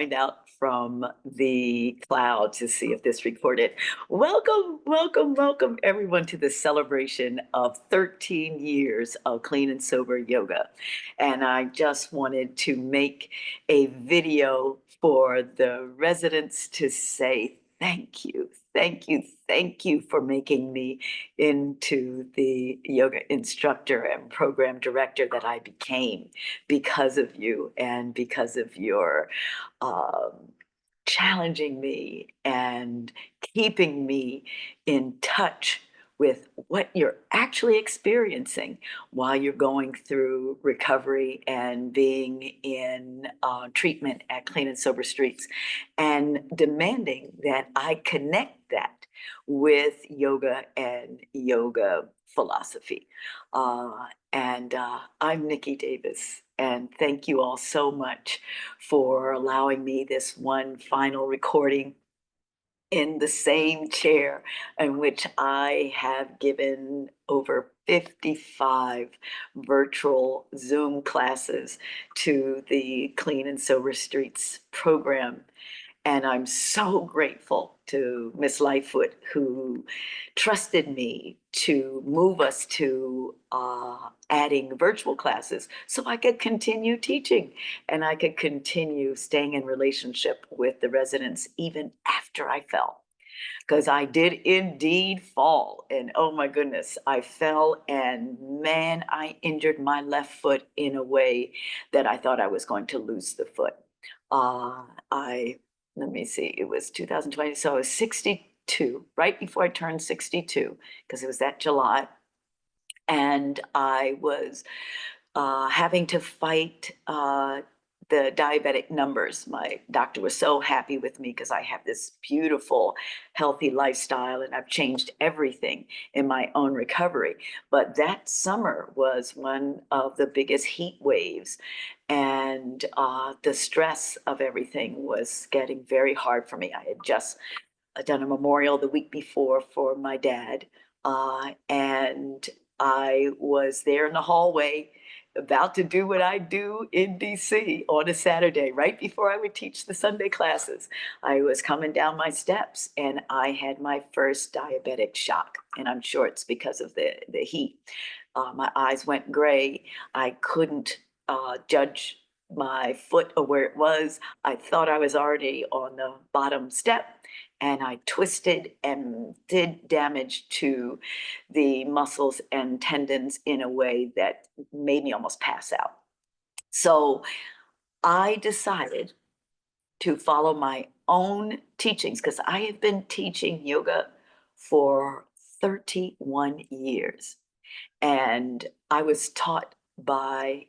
Find out from the cloud to see if this recorded. Welcome, welcome, welcome everyone to the celebration of 13 years of clean and sober yoga. And I just wanted to make a video for the residents to say thank you, thank you, thank you for making me into the yoga instructor and program director that I became because of you and because of your um, challenging me and keeping me in touch with what you're actually experiencing while you're going through recovery and being in treatment at Clean and Sober Streets, and demanding that I connect that with yoga and yoga philosophy. I'm Niki Davis, and thank you all so much for allowing me this one final recording in the same chair in which I have given over 55 virtual Zoom classes to the Clean and Sober Streets program. And I'm so grateful to Miss Lightfoot, who trusted me to move us to adding virtual classes so I could continue teaching and I could continue staying in relationship with the residents even after I fell. Because I did indeed fall. And oh my goodness, I fell and man, I injured my left foot in a way that I thought I was going to lose the foot. I Let me see, it was 2020, so I was 62, right before I turned 62, because it was that July. And I was having to fight the diabetic numbers. My doctor was so happy with me because I have this beautiful, healthy lifestyle and I've changed everything in my own recovery. But that summer was one of the biggest heat waves, and the stress of everything was getting very hard for me. I had just done a memorial the week before for my dad, and I was there in the hallway about to do what I do in DC on a Saturday, right before I would teach the Sunday classes. I was coming down my steps and I had my first diabetic shock. And I'm sure it's because of the heat. My eyes went gray. I couldn't judge my foot or where it was. I thought I was already on the bottom step, and I twisted and did damage to the muscles and tendons in a way that made me almost pass out. So I decided to follow my own teachings because I have been teaching yoga for 31 years. And I was taught by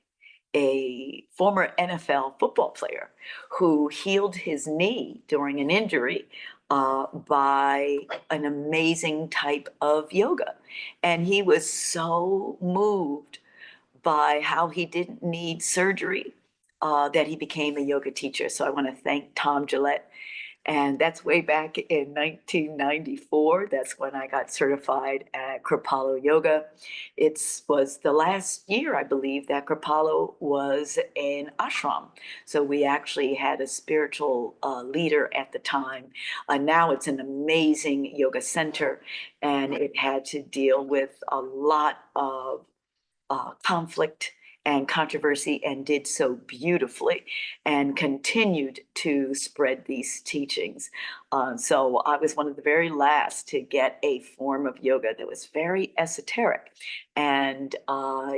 a former NFL football player who healed his knee during an injury by an amazing type of yoga. And he was so moved by how he didn't need surgery that he became a yoga teacher. So I want to thank Tom Gillette, and that's way back in 1994. That's when I got certified at Kripalu Yoga. It was the last year, I believe, that Kripalu was an ashram. So we actually had a spiritual leader at the time. Now it's an amazing yoga center, and it had to deal with a lot of conflict and controversy, and did so beautifully and continued to spread these teachings. So I was one of the very last to get a form of yoga that was very esoteric, and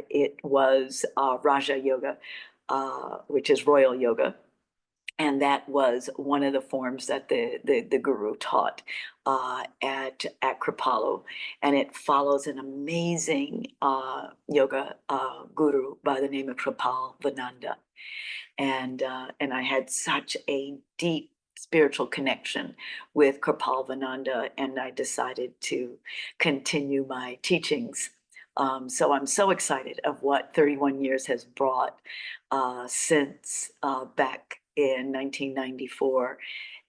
it was Raja Yoga, which is royal yoga. And that was one of the forms that the guru taught at Kripalu. And it follows an amazing yoga guru by the name of Kripal Vananda. And I had such a deep spiritual connection with Kripal Vananda, and I decided to continue my teachings. So I'm so excited of what 31 years has brought since back in 1994.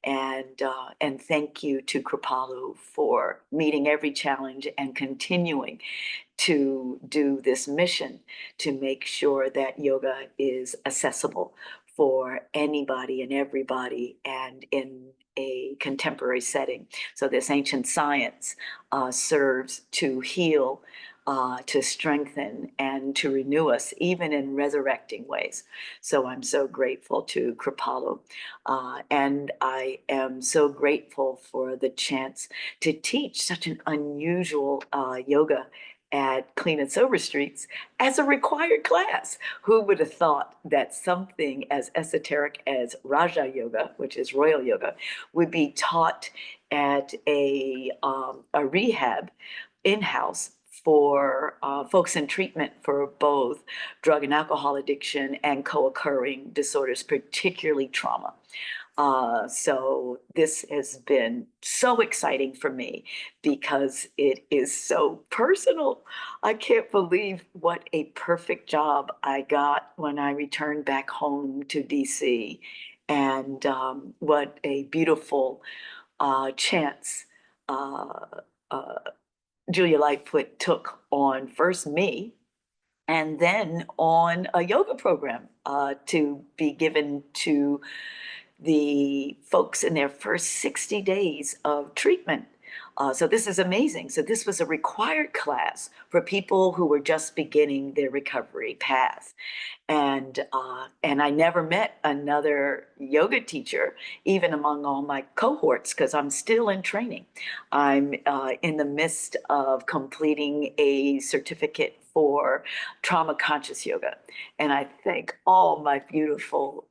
And thank you to Kripalu for meeting every challenge and continuing to do this mission to make sure that yoga is accessible for anybody and everybody, and in a contemporary setting. So this ancient science serves to heal, to strengthen, and to renew us, even in resurrecting ways. So I'm so grateful to Kripalu. And I am so grateful for the chance to teach such an unusual yoga at Clean and Sober Streets as a required class. Who would have thought that something as esoteric as Raja Yoga, which is royal yoga, would be taught at a rehab in-house for folks in treatment for both drug and alcohol addiction and co-occurring disorders, particularly trauma. So this has been so exciting for me because it is so personal. I can't believe what a perfect job I got when I returned back home to DC, and what a beautiful chance uh, uh, Julia Lightfoot took on first me and then on a yoga program to be given to the folks in their first 60 days of treatment. So this is amazing. So this was a required class for people who were just beginning their recovery path. And I never met another yoga teacher, even among all my cohorts, because I'm still in training. I'm in the midst of completing a certificate for trauma conscious yoga. And I thank all my beautiful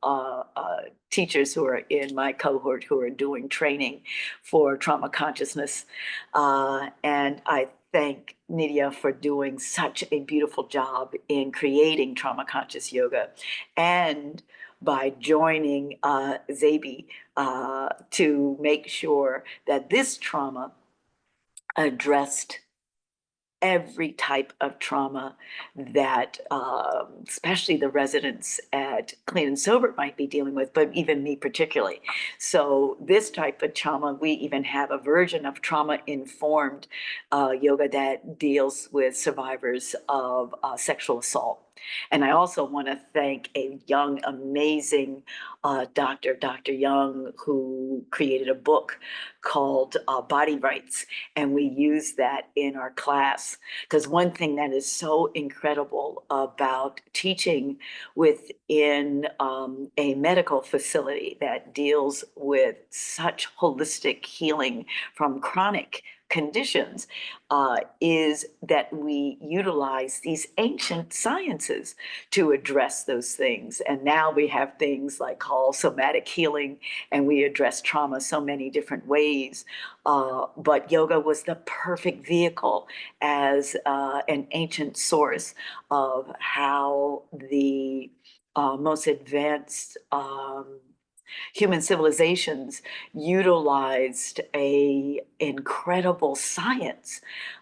teachers who are in my cohort who are doing training for trauma consciousness. And I thank Nidya for doing such a beautiful job in creating trauma conscious yoga, and by joining Zabi to make sure that this trauma addressed every type of trauma that especially the residents at Clean and Sober might be dealing with, but even me particularly. So this type of trauma, we even have a version of trauma-informed yoga that deals with survivors of sexual assault. And I also want to thank a young, amazing doctor, Dr. Young, who created a book called Body Rights. And we use that in our class, because one thing that is so incredible about teaching within a medical facility that deals with such holistic healing from chronic conditions is that we utilize these ancient sciences to address those things. And now we have things like called somatic healing, and we address trauma so many different ways. But yoga was the perfect vehicle as an ancient source of how the most advanced human civilizations utilized a incredible science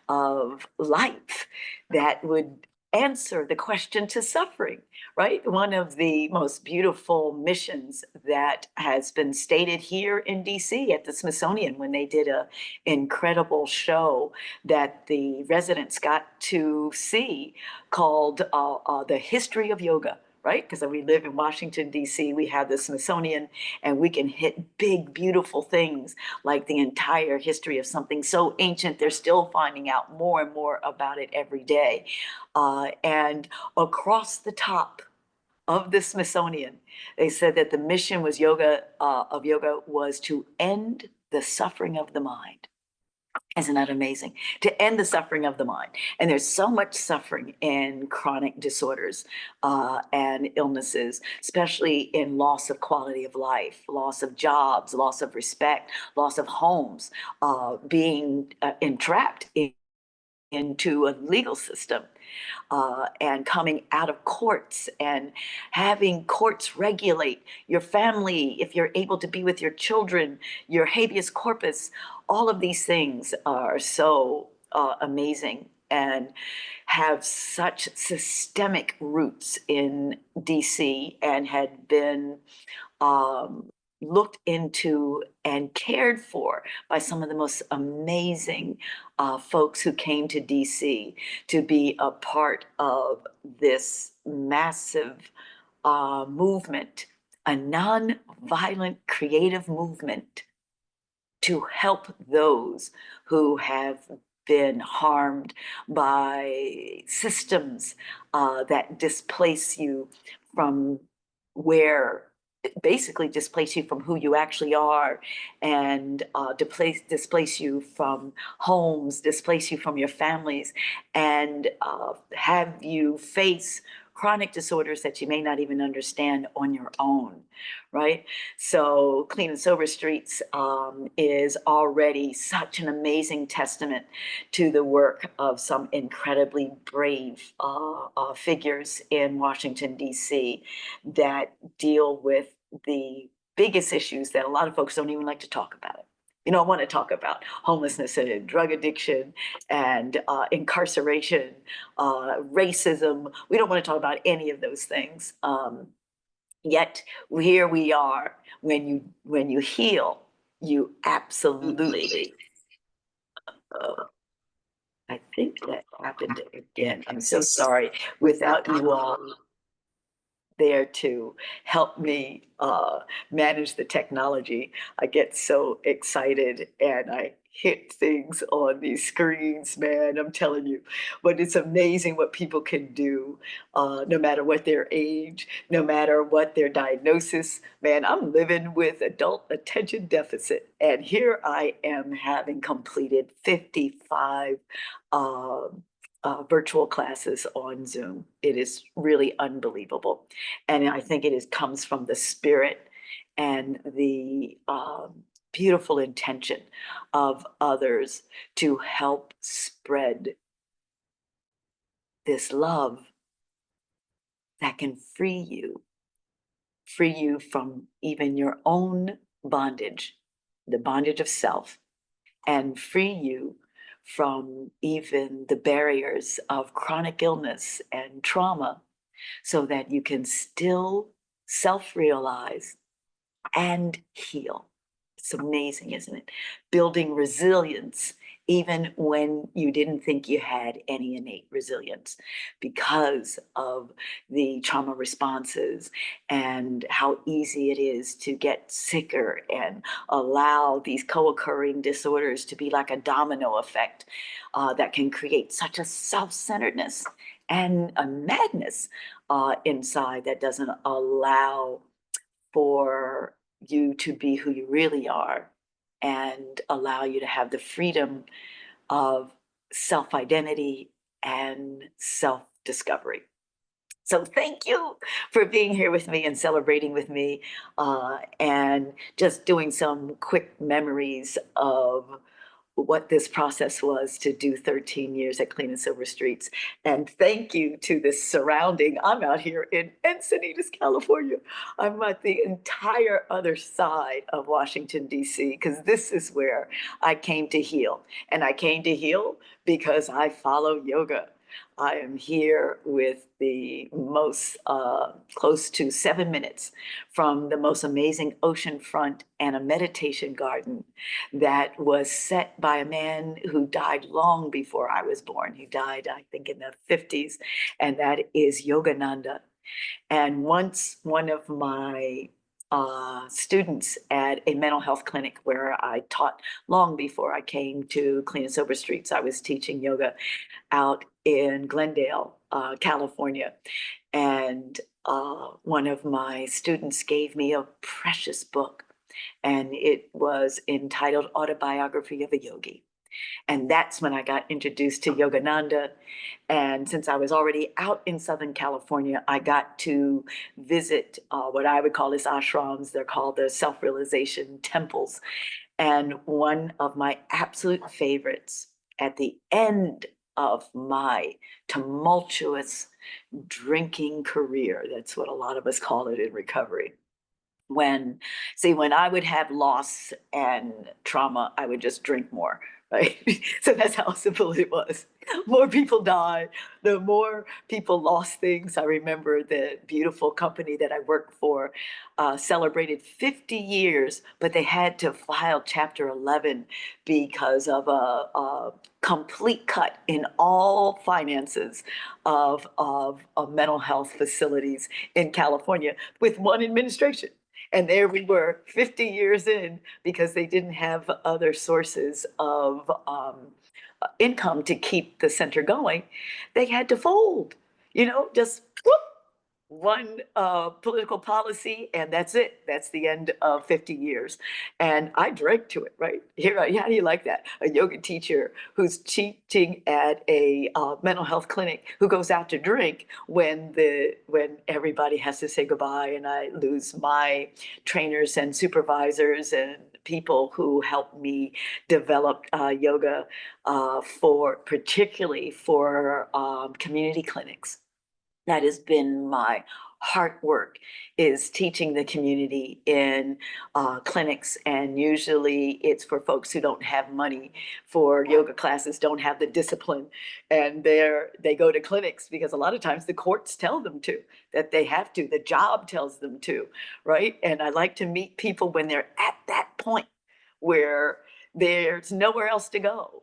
of life that would answer the question to suffering, right? One of the most beautiful missions that has been stated here in DC at the Smithsonian, when they did an incredible show that the residents got to see, called The History of Yoga, right? Because we live in Washington, D.C., we have the Smithsonian, and we can hit big, beautiful things like the entire history of something so ancient, they're still finding out more and more about it every day. And across the top of the Smithsonian, they said that the mission was of yoga was to end the suffering of the mind. Isn't that amazing? To end the suffering of the mind. And there's so much suffering in chronic disorders and illnesses, especially in loss of quality of life, loss of jobs, loss of respect, loss of homes, being entrapped into a legal system, and coming out of courts and having courts regulate your family, if you're able to be with your children, your habeas corpus. All of these things are so amazing and have such systemic roots in DC, and had been um, looked into and cared for by some of the most amazing folks who came to DC to be a part of this massive movement a non-violent creative movement to help those who have been harmed by systems that displace you from where basically displace you from who you actually are, and displace you from homes, displace you from your families, and have you face chronic disorders that you may not even understand on your own, right? So Clean and Sober Streets is already such an amazing testament to the work of some incredibly brave figures in Washington, D.C. that deal with the biggest issues that a lot of folks don't even like to talk about. You don't want to talk about homelessness and drug addiction and incarceration, racism. We don't want to talk about any of those things. Yet here we are. When you heal, you absolutely. Uh, I think that happened again. I'm so sorry. Without you all there to help me manage the technology, I get so excited and I hit things on these screens, man. I'm telling you. But it's amazing what people can do, no matter what their age, no matter what their diagnosis. Man, I'm living with adult attention deficit. And here I am, having completed 55 virtual classes on Zoom. It is really unbelievable. And I think it comes from the spirit and the beautiful intention of others to help spread this love that can free you from even your own bondage, the bondage of self, and free you from even the barriers of chronic illness and trauma, so that you can still self-realize and heal. It's amazing, isn't it? Building resilience even when you didn't think you had any innate resilience, because of the trauma responses and how easy it is to get sicker and allow these co-occurring disorders to be like a domino effect that can create such a self-centeredness and a madness inside that doesn't allow for you to be who you really are, and allow you to have the freedom of self-identity and self-discovery. So thank you for being here with me and celebrating with me, and just doing some quick memories of what this process was to do 13 years at Clean and Sober Streets. And thank you to the surrounding. I'm out here in Encinitas, California. I'm at the entire other side of Washington, D.C., because this is where I came to heal. And I came to heal because I follow yoga. I am here with the most close to 7 minutes from the most amazing ocean front and a meditation garden that was set by a man who died long before I was born. He died, I think, in the 50s, and that is Yogananda. And once one of my students at a mental health clinic where I taught long before I came to Clean and Sober Streets, I was teaching yoga out in Glendale, California. And one of my students gave me a precious book, and it was entitled Autobiography of a Yogi. And that's when I got introduced to Yogananda. And since I was already out in Southern California, I got to visit what I would call his ashrams. They're called the self-realization temples. And one of my absolute favorites at the end of my tumultuous drinking career, that's what a lot of us call it in recovery, when I would have loss and trauma, I would just drink more, right? So that's how simple it was. More people died, the more people lost things. I remember the beautiful company that I worked for celebrated 50 years, but they had to file Chapter 11 because of a complete cut in all finances of mental health facilities in California with one administration. And there we were 50 years in because they didn't have other sources of income to keep the center going. They had to fold, just whoop, one political policy, and that's it. That's the end of 50 years. And I drank to it, right? Here, how do you like that? A yoga teacher who's teaching at a mental health clinic who goes out to drink when everybody has to say goodbye, and I lose my trainers and supervisors and people who helped me develop yoga particularly for community clinics. That has been my heart work, is teaching the community in clinics, and usually it's for folks who don't have money for yoga classes, don't have the discipline, and they go to clinics because a lot of times the courts tell them to, that they have to, the job tells them to, right? And I like to meet people when they're at that point where there's nowhere else to go.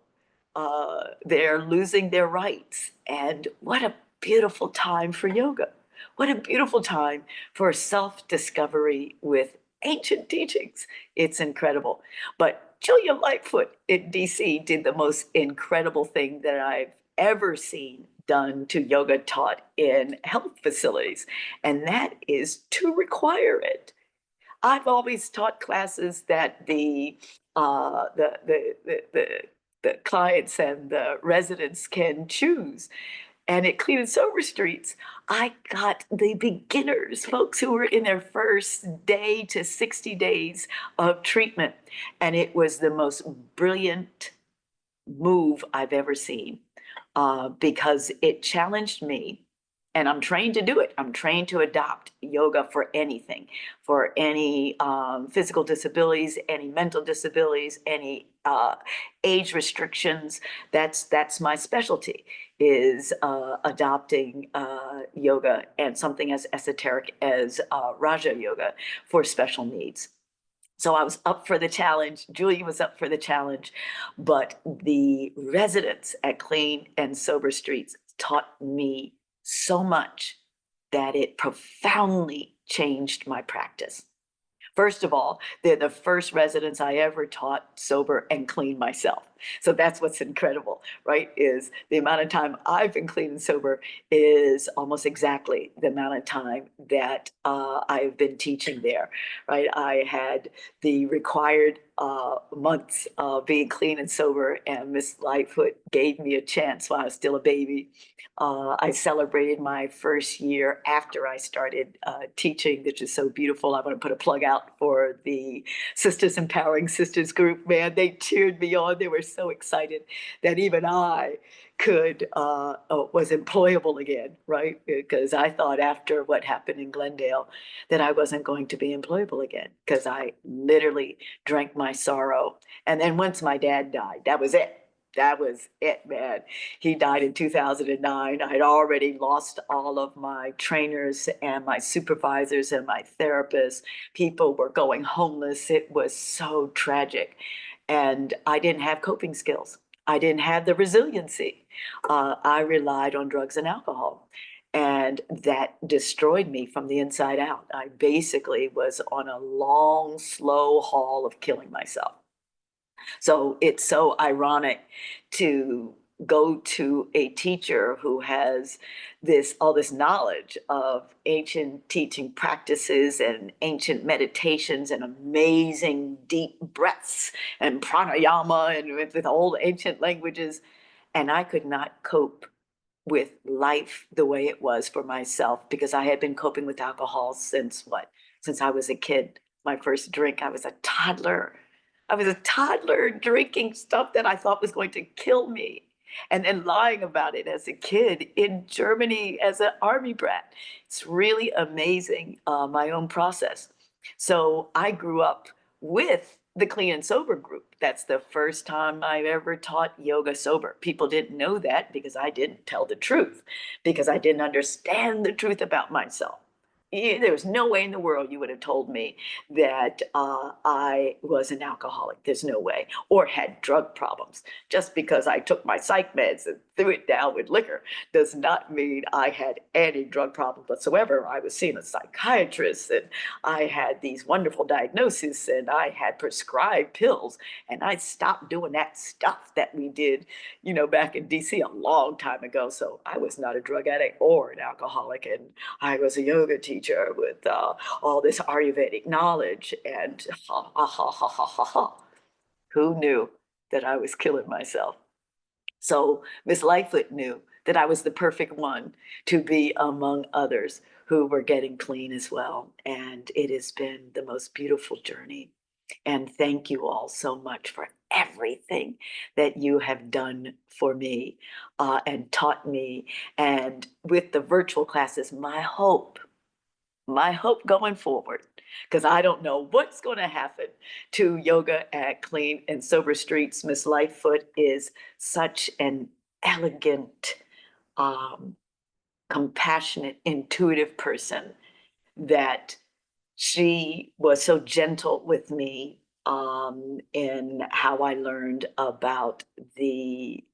They're losing their rights. And what a beautiful time for yoga. What a beautiful time for self-discovery with ancient teachings. It's incredible. But Julia Lightfoot in DC did the most incredible thing that I've ever seen done to yoga taught in health facilities, and that is to require it. I've always taught classes that the clients and the residents can choose. And at Clean and Sober Streets, I got the beginners, folks who were in their first day to 60 days of treatment. And it was the most brilliant move I've ever seen because it challenged me. And I'm trained to do it. I'm trained to adopt yoga for anything, for any physical disabilities, any mental disabilities, any age restrictions. That's my specialty, is adopting yoga and something as esoteric as Raja Yoga for special needs. So I was up for the challenge. Julia was up for the challenge, but the residents at Clean and Sober Streets taught me so much that it profoundly changed my practice. First of all, they're the first residents I ever taught sober and clean myself. So that's what's incredible, right? Is the amount of time I've been clean and sober is almost exactly the amount of time that I've been teaching there, right? I had the required months of being clean and sober, and Miss Lightfoot gave me a chance while I was still a baby. I celebrated my first year after I started teaching, which is so beautiful. I want to put a plug out for the Sisters Empowering Sisters group. Man, they cheered me on. They were so excited that even I was employable again, right? Because I thought after what happened in Glendale that I wasn't going to be employable again, because I literally drank my sorrow. And then once my dad died, that was it. That was it, man. He died in 2009. I'd already lost all of my trainers and my supervisors and my therapists. People were going homeless. It was so tragic. And I didn't have coping skills. I didn't have the resiliency. I relied on drugs and alcohol. And that destroyed me from the inside out. I basically was on a long, slow haul of killing myself. So it's so ironic to go to a teacher who has all this knowledge of ancient teaching practices and ancient meditations and amazing deep breaths and pranayama and with old ancient languages. And I could not cope with life the way it was for myself, because I had been coping with alcohol since what? Since I was a kid. My first drink, I was a toddler. I was a toddler drinking stuff that I thought was going to kill me, and then lying about it as a kid in Germany as an army brat. It's really amazing, my own process. So I grew up with the clean and sober group. That's the first time I ever taught yoga sober. People didn't know that because I didn't tell the truth, because I didn't understand the truth about myself. There was no way in the world you would have told me that I was an alcoholic. There's no way. Or had drug problems. Just because I took my psych meds and threw it down with liquor does not mean I had any drug problem whatsoever. I was seeing a psychiatrist, and I had these wonderful diagnoses, and I had prescribed pills, and I stopped doing that stuff that we did, back in DC a long time ago. So I was not a drug addict or an alcoholic, and I was a yoga teacher with all this Ayurvedic knowledge, and ha ha ha ha ha ha ha. Who knew that I was killing myself? So Miss Lightfoot knew that I was the perfect one to be among others who were getting clean as well. And it has been the most beautiful journey. And thank you all so much for everything that you have done for me and taught me. And with the virtual classes, my hope going forward, because I don't know what's going to happen to yoga at Clean and Sober Streets. Miss Lightfoot is such an elegant, um, compassionate, intuitive person that she was so gentle with me in how I learned about the,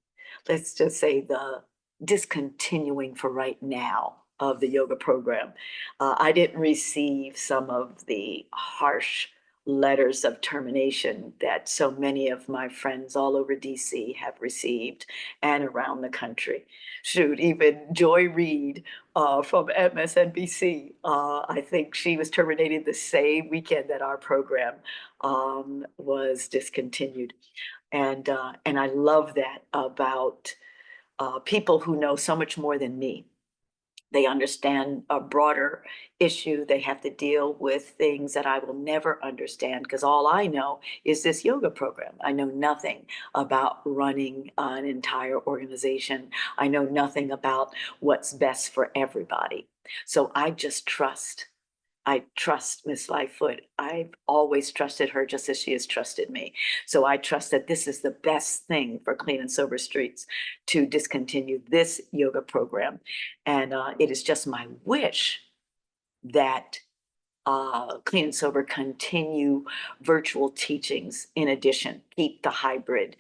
let's just say, the discontinuing for right now of the yoga program. I didn't receive some of the harsh letters of termination that so many of my friends all over DC have received and around the country. Shoot, even Joy Reid from MSNBC. I think she was terminated the same weekend that our program was discontinued. And I love that about people who know so much more than me. They understand a broader issue. They have to deal with things that I will never understand because all I know is this yoga program. I know nothing about running an entire organization. I know nothing about what's best for everybody. So I just trust. I trust Miss Lightfoot. I've always trusted her just as she has trusted me. So I trust that this is the best thing for Clean and Sober Streets to discontinue this yoga program. And it is just my wish that Clean and Sober continue virtual teachings in addition, keep the hybrid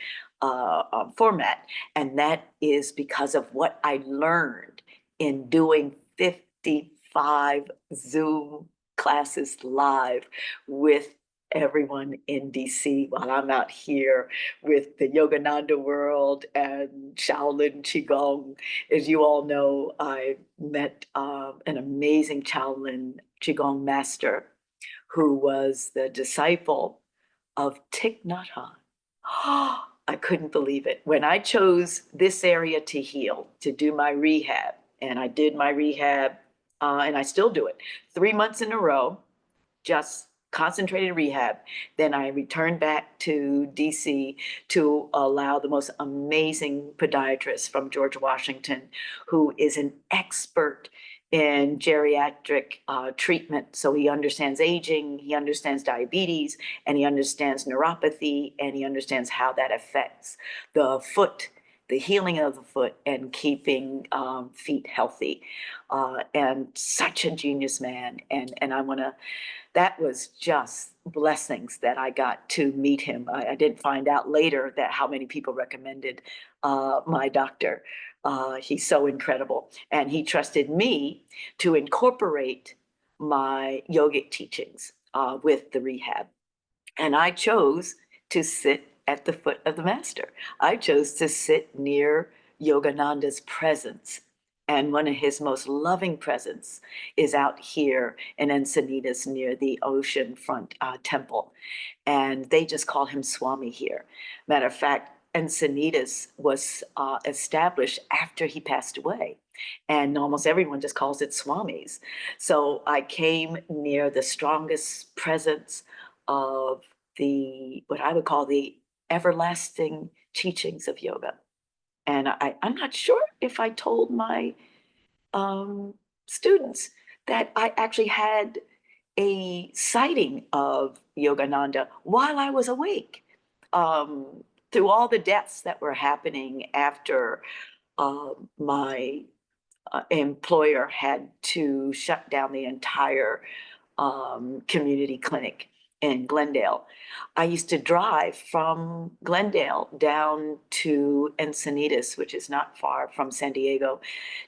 format. And that is because of what I learned in doing 55 Zoom classes live with everyone in DC while I'm out here with the Yogananda world and Shaolin Qigong. As you all know, I met an amazing Shaolin Qigong master who was the disciple of Thich Nhat Hanh. I couldn't believe it. When I chose this area to heal, to do my rehab, and I did my rehab, and I still do it 3 months in a row, just concentrated rehab. Then I returned back to DC to allow the most amazing podiatrist from George Washington, who is an expert in geriatric treatment. So he understands aging, he understands diabetes, and he understands neuropathy, and he understands how that affects the foot, the healing of the foot, and keeping feet healthy. And such a genius man. And I want to, that was just blessings that I got to meet him. I didn't find out later that how many people recommended my doctor. He's so incredible. And he trusted me to incorporate my yogic teachings with the rehab. And I chose to sit at the foot of the master. I chose to sit near Yogananda's presence. And one of his most loving presence is out here in Encinitas near the oceanfront temple. And they just call him Swami here. Matter of fact, Encinitas was established after he passed away. And almost everyone just calls it Swami's. So I came near the strongest presence of what I would call the everlasting teachings of yoga. And I'm not sure if I told my students that I actually had a sighting of Yogananda while I was awake. Through all the deaths that were happening after my employer had to shut down the entire community clinic in Glendale. I used to drive from Glendale down to Encinitas, which is not far from San Diego,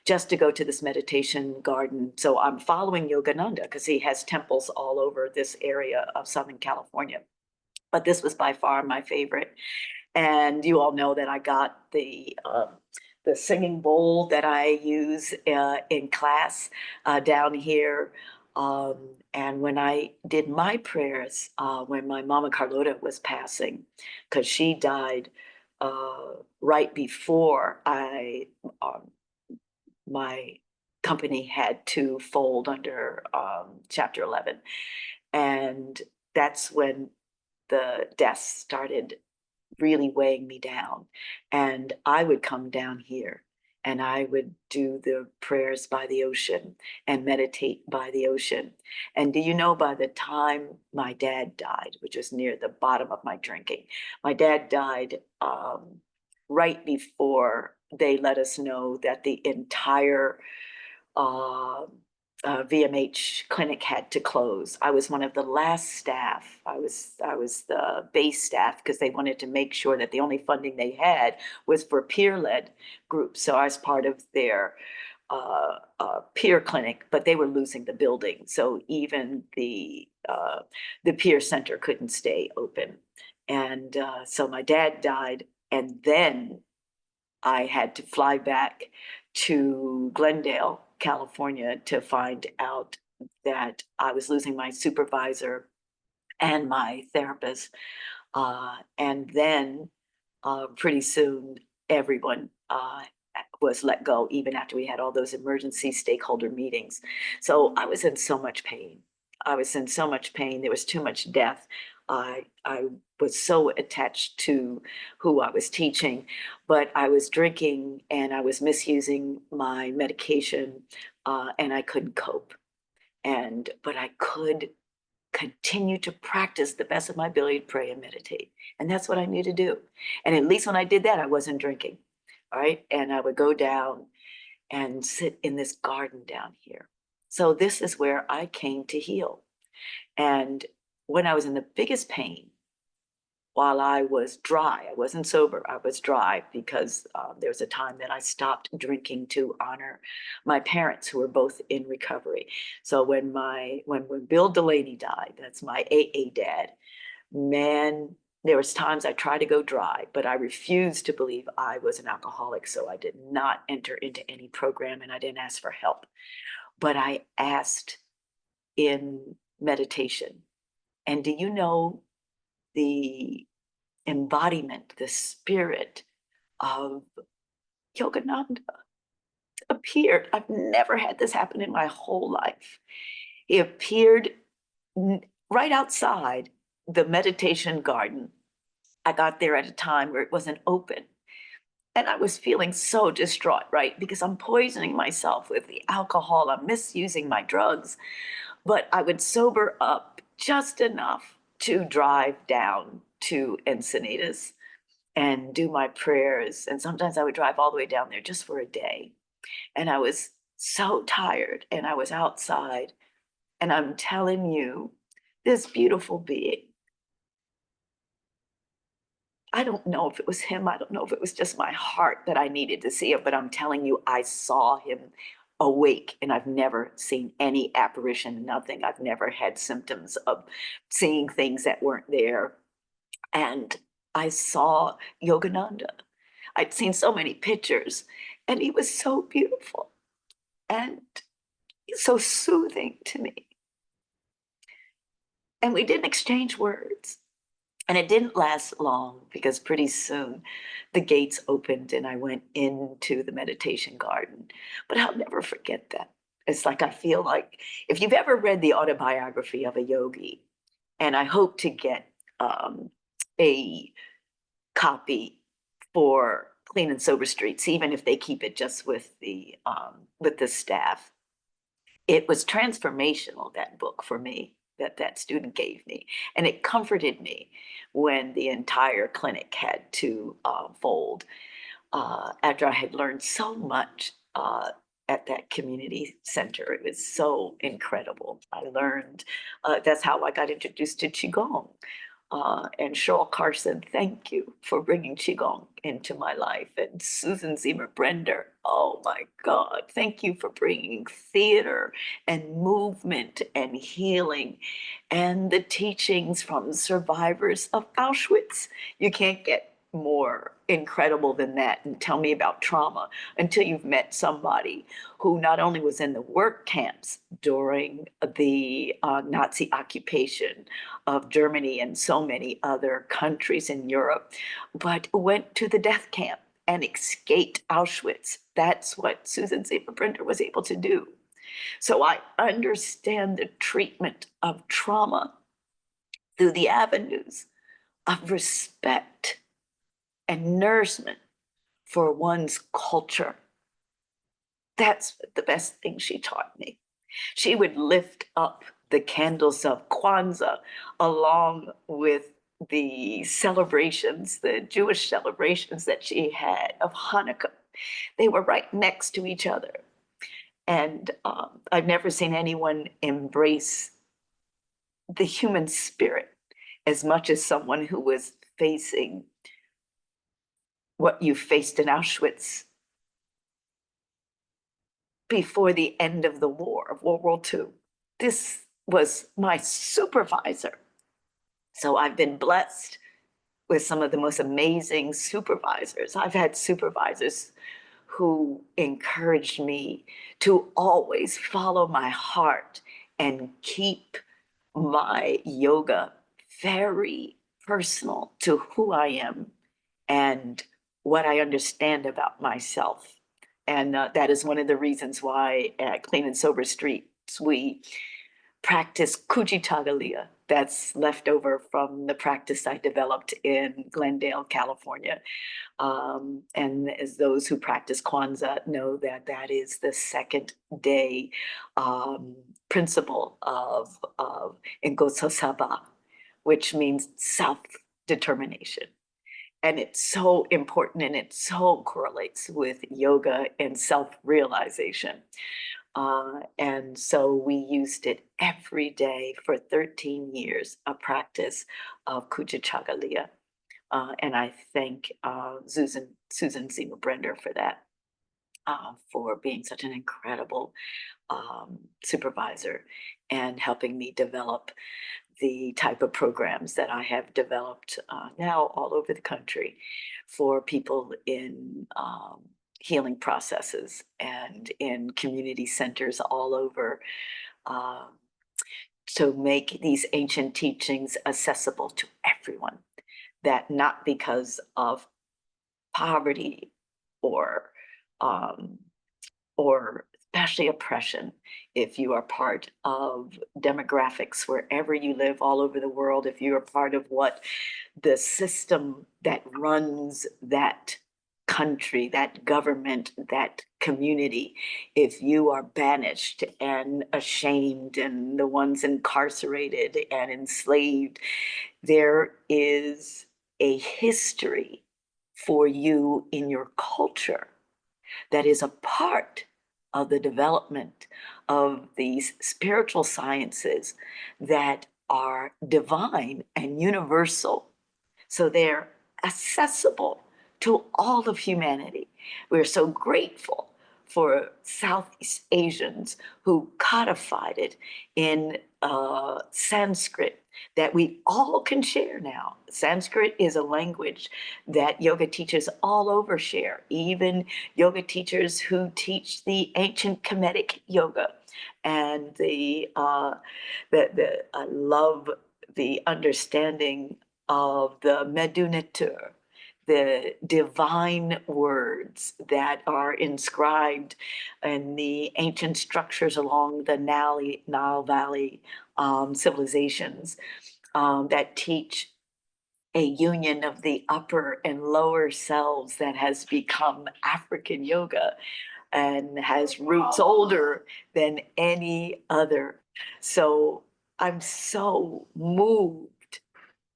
just to go to this meditation garden. So I'm following Yogananda because he has temples all over this area of Southern California. But this was by far my favorite. And you all know that I got the singing bowl that I use in class down here. Um, and when I did my prayers, when my mama Carlota was passing, because she died right before my company had to fold under Chapter 11. And that's when the deaths started really weighing me down. And I would come down here and I would do the prayers by the ocean and meditate by the ocean. And do you know, by the time my dad died, which was near the bottom of my drinking, my dad died right before they let us know that the entire uh, VMH clinic had to close. I was one of the last staff. I was the base staff because they wanted to make sure that the only funding they had was for peer-led groups. So I was part of their peer clinic, but they were losing the building. So even the peer center couldn't stay open. And so my dad died, and then I had to fly back to Glendale, California, to find out that I was losing my supervisor and my therapist. And then pretty soon, everyone was let go, even after we had all those emergency stakeholder meetings. So I was in so much pain. I was in so much pain. There was too much death. I was so attached to who I was teaching, but I was drinking and I was misusing my medication, and I couldn't cope. But I could continue to practice the best of my ability to pray and meditate. And that's what I knew to do. And at least when I did that, I wasn't drinking. All right. And I would go down and sit in this garden down here. So this is where I came to heal. And when I was in the biggest pain, while I was dry, I wasn't sober, I was dry because there was a time that I stopped drinking to honor my parents who were both in recovery. So when Bill Delaney died, that's my AA dad, man, there was times I tried to go dry, but I refused to believe I was an alcoholic. So I did not enter into any program and I didn't ask for help. But I asked in meditation. And do you know the embodiment, the spirit of Yogananda appeared? I've never had this happen in my whole life. He appeared right outside the meditation garden. I got there at a time where it wasn't open. And I was feeling so distraught, right? Because I'm poisoning myself with the alcohol, I'm misusing my drugs. But I would sober up just enough to drive down to Encinitas and do my prayers. And sometimes I would drive all the way down there just for a day. And I was so tired and I was outside. And I'm telling you, this beautiful being, I don't know if it was him. I don't know if it was just my heart that I needed to see him, but I'm telling you, I saw him awake and I've never seen any apparition, nothing. I've never had symptoms of seeing things that weren't there. And I saw Yogananda. I'd seen so many pictures and he was so beautiful and so soothing to me. And we didn't exchange words. And it didn't last long because pretty soon the gates opened and I went into the meditation garden. But I'll never forget that. It's like I feel like if you've ever read the autobiography of a yogi, and I hope to get a copy for Clean and Sober Streets, even if they keep it just with the staff. it was transformational, that book for me, that student gave me. And it comforted me when the entire clinic had to fold after I had learned so much at that community center. It was so incredible. I learned, that's how I got introduced to Qigong. And Cheryl Carson, thank you for bringing Qigong into my life. And Susan Zimmer Brender, oh my God, thank you for bringing theater and movement and healing and the teachings from survivors of Auschwitz. You can't get more incredible than that. And tell me about trauma until you've met somebody who not only was in the work camps during the Nazi occupation of Germany and so many other countries in Europe, but went to the death camp and escaped Auschwitz. That's what Susan Zimmer Brender was able to do. So I understand the treatment of trauma through the avenues of respect and nourishment for one's culture. That's the best thing she taught me. She would lift up the candles of Kwanzaa along with the celebrations, the Jewish celebrations that she had of Hanukkah. They were right next to each other. And I've never seen anyone embrace the human spirit as much as someone who was facing what you faced in Auschwitz before the end of the war, of World War II. This was my supervisor. So I've been blessed with some of the most amazing supervisors. I've had supervisors who encouraged me to always follow my heart and keep my yoga very personal to who I am and what I understand about myself. And that is one of the reasons why at Clean and Sober Streets, we practice Kujitagalia. That's left over from the practice I developed in Glendale, California. And as those who practice Kwanzaa know that that is the second day principle of Ngozo Saba, which means self-determination. And it's so important and it so correlates with yoga and self-realization. And so we used it every day for 13 years, a practice of Kujitagalia. And I thank Susan Zimmer Brender for that, for being such an incredible supervisor and helping me develop the type of programs that I have developed now all over the country for people in healing processes and in community centers all over, to make these ancient teachings accessible to everyone. That not because of poverty or especially oppression, if you are part of demographics wherever you live all over the world, if you're part of what the system that runs that country, that government, that community, if you are banished and ashamed and the ones incarcerated and enslaved, there is a history for you in your culture that is a part of the development of these spiritual sciences that are divine and universal. So they're accessible to all of humanity. We're so grateful for Southeast Asians who codified it in Sanskrit that we all can share now. Sanskrit is a language that yoga teachers all over share, even yoga teachers who teach the ancient Kemetic yoga. And I love the understanding of the Medunatur, the divine words that are inscribed in the ancient structures along the Nile Valley civilizations that teach a union of the upper and lower selves that has become African yoga. and has roots older than any other. So I'm so moved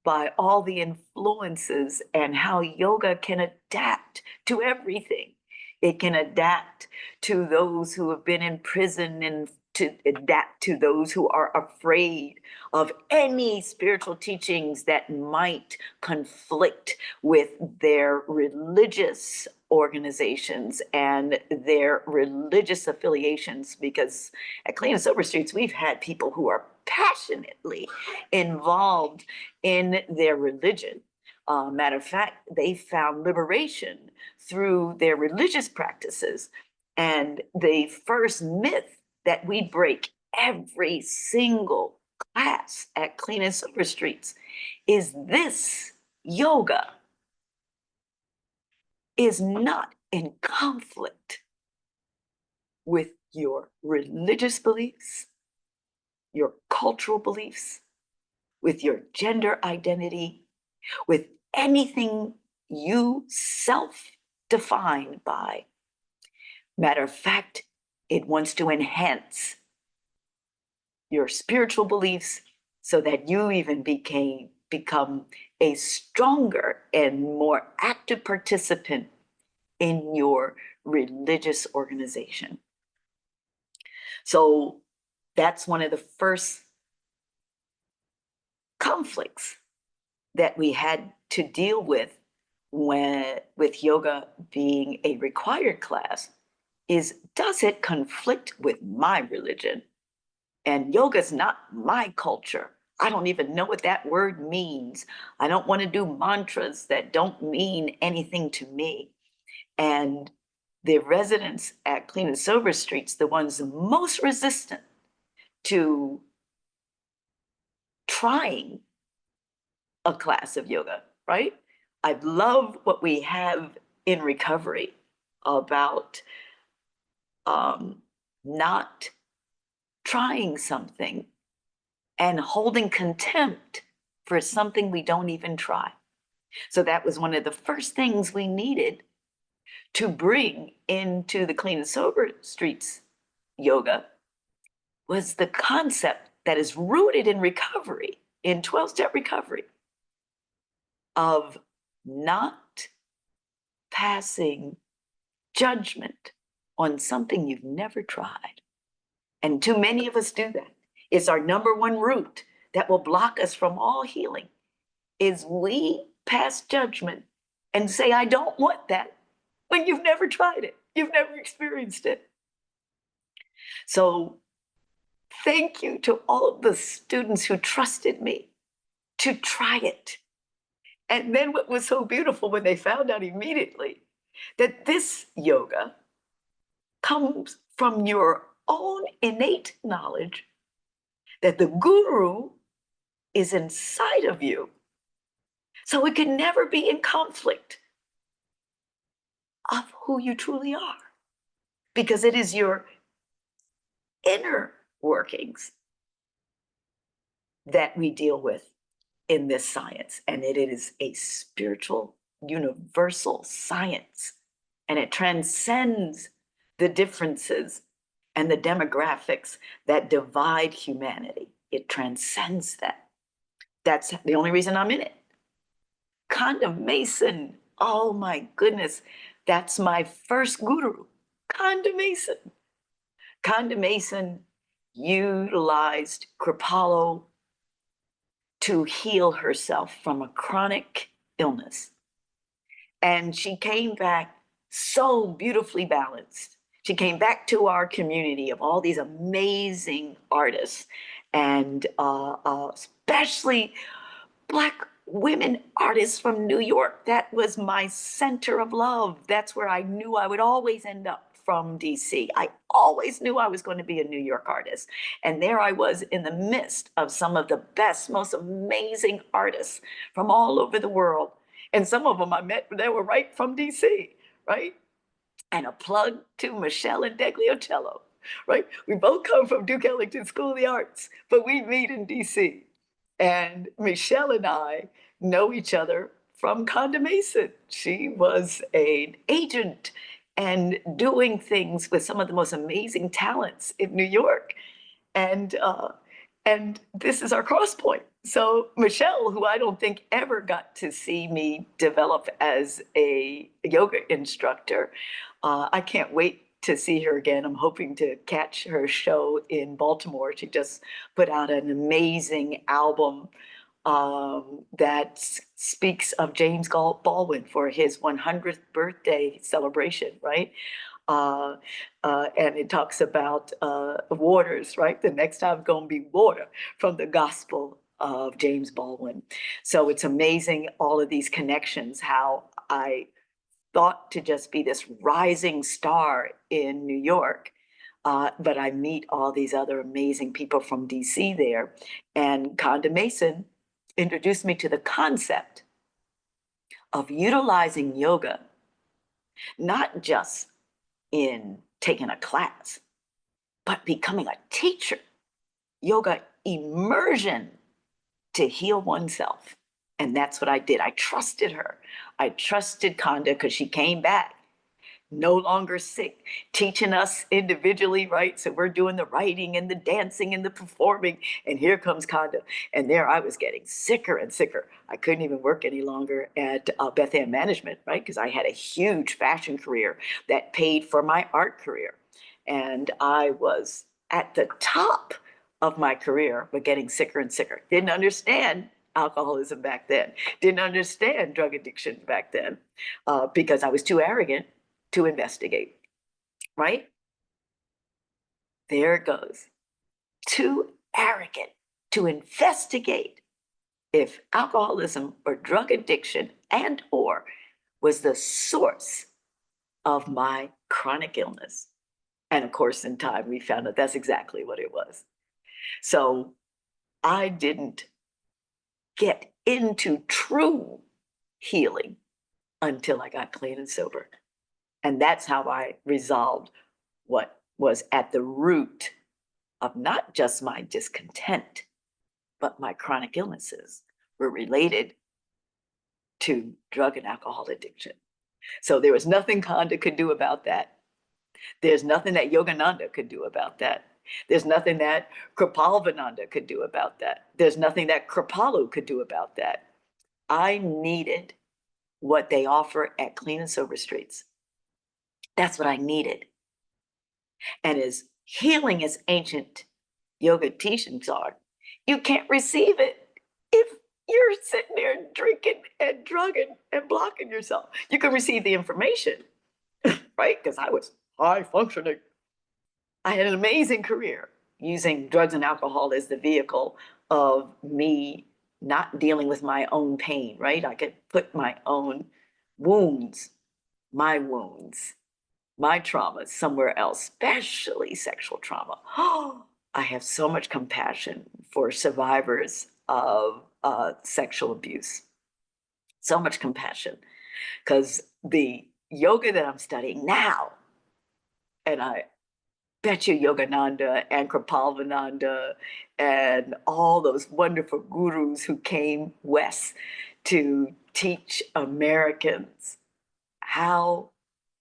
by all the influences and how yoga can adapt to everything. It can adapt to those who have been in prison and to adapt to those who are afraid of any spiritual teachings that might conflict with their religious organizations and their religious affiliations. Because at Clean and Sober Streets, we've had people who are passionately involved in their religion. Matter of fact, they found liberation through their religious practices. And the first myth that we break every single class at Clean and Sober Streets is this: yoga is not in conflict with your religious beliefs, your cultural beliefs, with your gender identity, with anything you self-define by. Matter of fact, it wants to enhance your spiritual beliefs so that you even become a stronger and more active participant in your religious organization. So that's one of the first conflicts that we had to deal with yoga being a required class is, does it conflict with my religion? And yoga is not my culture. I don't even know what that word means. I don't want to do mantras that don't mean anything to me. And the residents at Clean and Sober Streets, the ones most resistant to trying a class of yoga, right? I love what we have in recovery about not trying something and holding contempt for something we don't even try. So that was one of the first things we needed to bring into the Clean and Sober Streets yoga, was the concept that is rooted in recovery, in 12-step recovery, of not passing judgment on something you've never tried. And too many of us do that. It's our number one root that will block us from all healing, is we pass judgment and say, I don't want that, when you've never tried it, you've never experienced it. So thank you to all of the students who trusted me to try it. And then what was so beautiful when they found out immediately that this yoga comes from your own innate knowledge that the guru is inside of you. So it can never be in conflict of who you truly are, because it is your inner workings that we deal with in this science. And it is a spiritual, universal science. And it transcends the differences and the demographics that divide humanity. It transcends that. That's the only reason I'm in it. Condom Mason, oh my goodness, that's my first guru, Condom Mason. Condom Mason utilized Kripalu to heal herself from a chronic illness. And she came back so beautifully balanced. She came back to our community of all these amazing artists, and especially Black women artists from New York. That was my center of love. That's where I knew I would always end up from DC. I always knew I was going to be a New York artist. And there I was in the midst of some of the best, most amazing artists from all over the world. And some of them I met, they were right from DC, right? And a plug to Michelle and Degliocello, right? We both come from Duke Ellington School of the Arts, but we meet in DC. And Michelle and I know each other from Condom Mason. She was an agent and doing things with some of the most amazing talents in New York. And this is our cross point. So Michelle, who I don't think ever got to see me develop as a yoga instructor, I can't wait to see her again. I'm hoping to catch her show in Baltimore. She just put out an amazing album that speaks of James Baldwin for his 100th birthday celebration, right? Uh, and it talks about waters, right? The next time it's going to be water from the gospel of James Baldwin. So it's amazing, all of these connections, how I thought to just be this rising star in New York. But I meet all these other amazing people from DC there. And Conda Mason introduced me to the concept of utilizing yoga, not just in taking a class, but becoming a teacher. Yoga immersion to heal oneself. And that's what I did. I trusted her. I trusted Conda because she came back no longer sick, teaching us individually, right? So we're doing the writing and the dancing and the performing. And here comes Conda. And there I was getting sicker and sicker. I couldn't even work any longer at Beth Ann Management, right? Because I had a huge fashion career that paid for my art career. And I was at the top of my career, but getting sicker and sicker. Didn't understand alcoholism back then. Didn't understand drug addiction back then because I was too arrogant to investigate, right? There it goes. Too arrogant to investigate if alcoholism or drug addiction and or was the source of my chronic illness. And of course, in time, we found out that's exactly what it was. So I didn't get into true healing until I got clean and sober. And that's how I resolved what was at the root of not just my discontent, but my chronic illnesses were related to drug and alcohol addiction. So there was nothing Khanda could do about that. There's nothing that Yogananda could do about that. There's nothing that Kripalvananda could do about that. There's nothing that Kripalu could do about that. I needed what they offer at Clean and Sober Streets. That's what I needed. And as healing as ancient yoga teachings are, you can't receive it if you're sitting there drinking and drugging and blocking yourself. You can receive the information, right? Because I was high functioning. I had an amazing career using drugs and alcohol as the vehicle of me not dealing with my own pain, right? I could put my own wounds, my trauma somewhere else, especially sexual trauma. Oh, I have so much compassion for survivors of sexual abuse. So much compassion, because the yoga that I'm studying now, and I bet you Yogananda and Kripalvananda and all those wonderful gurus who came west to teach Americans how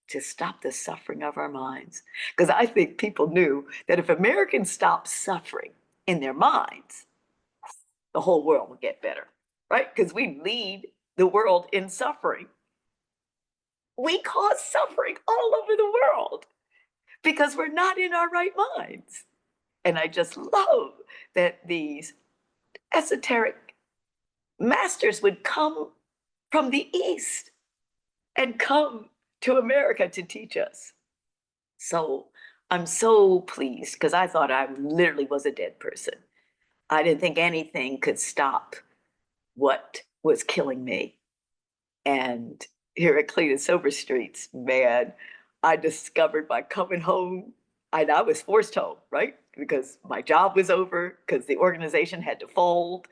to stop the suffering of our minds. Because I think people knew that if Americans stopped suffering in their minds, the whole world would get better, right? Because we lead the world in suffering. We cause suffering all over the world because we're not in our right minds. And I just love that these esoteric masters would come from the East and come to America to teach us. So I'm so pleased because I thought I literally was a dead person. I didn't think anything could stop what was killing me. And here at Clean and Sober Streets, man, I discovered by coming home, and I was forced home, right? Because my job was over, because the organization had to fold.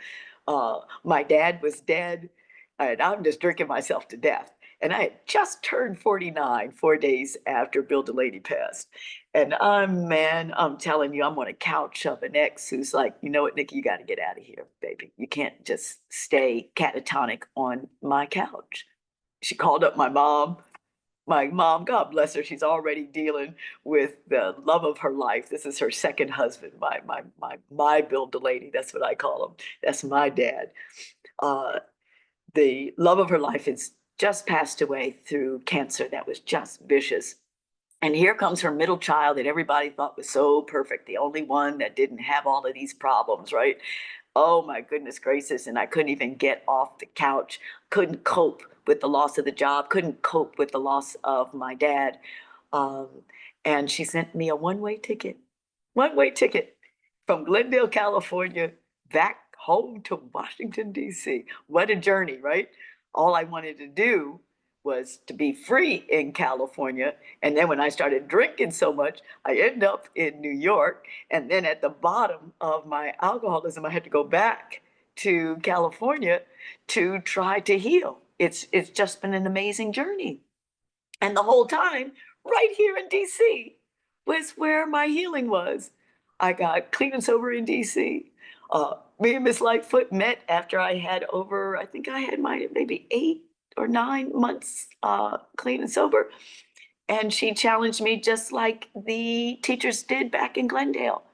My dad was dead, and I'm just drinking myself to death. And I had just turned 49 4 days after Bill Delaney passed. And I'm telling you, I'm on a couch of an ex who's like, you know what, Nikki, you got to get out of here, baby. You can't just stay catatonic on my couch. She called up my mom, my mom, God bless her, she's already dealing with the love of her life. This is her second husband, my build a lady. That's what I call him. That's my dad. Uh, the love of her life has just passed away through cancer that was just vicious. And here comes her middle child that everybody thought was so perfect, the only one that didn't have all of these problems, right? Oh my goodness gracious. And I couldn't even get off the couch, couldn't cope with the loss of the job, couldn't cope with the loss of my dad. Um, and she sent me a one-way ticket from Glendale, California, back home to Washington, D.C. What a journey, right? All I wanted to do was to be free in California. And then when I started drinking so much, I ended up in New York. And then at the bottom of my alcoholism, I had to go back to California to try to heal. It's just been an amazing journey. And the whole time, right here in DC was where my healing was. I got clean and sober in DC. Me and Miss Lightfoot met after I had over, I think I had my maybe 8 or 9 months clean and sober. And she challenged me just like the teachers did back in Glendale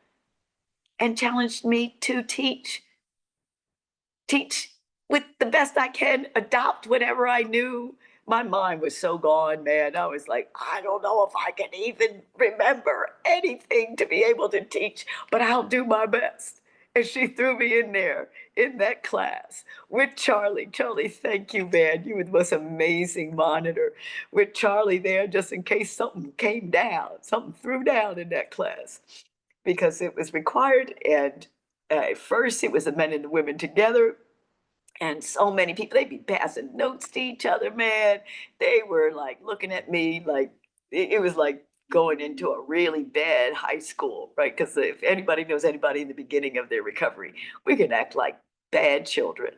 and challenged me to teach with the best I can, adopt whatever I knew. My mind was so gone, man. I was like, I don't know if I can even remember anything to be able to teach, but I'll do my best. And she threw me in there in that class with Charlie. Charlie, thank you, man. You were the most amazing monitor. With Charlie there, just in case something came down, something threw down in that class, because it was required. And at first, it was the men and the women together. And so many people, they'd be passing notes to each other, man. They were like looking at me like it was like going into a really bad high school, right? Because if anybody knows anybody in the beginning of their recovery, we can act like bad children.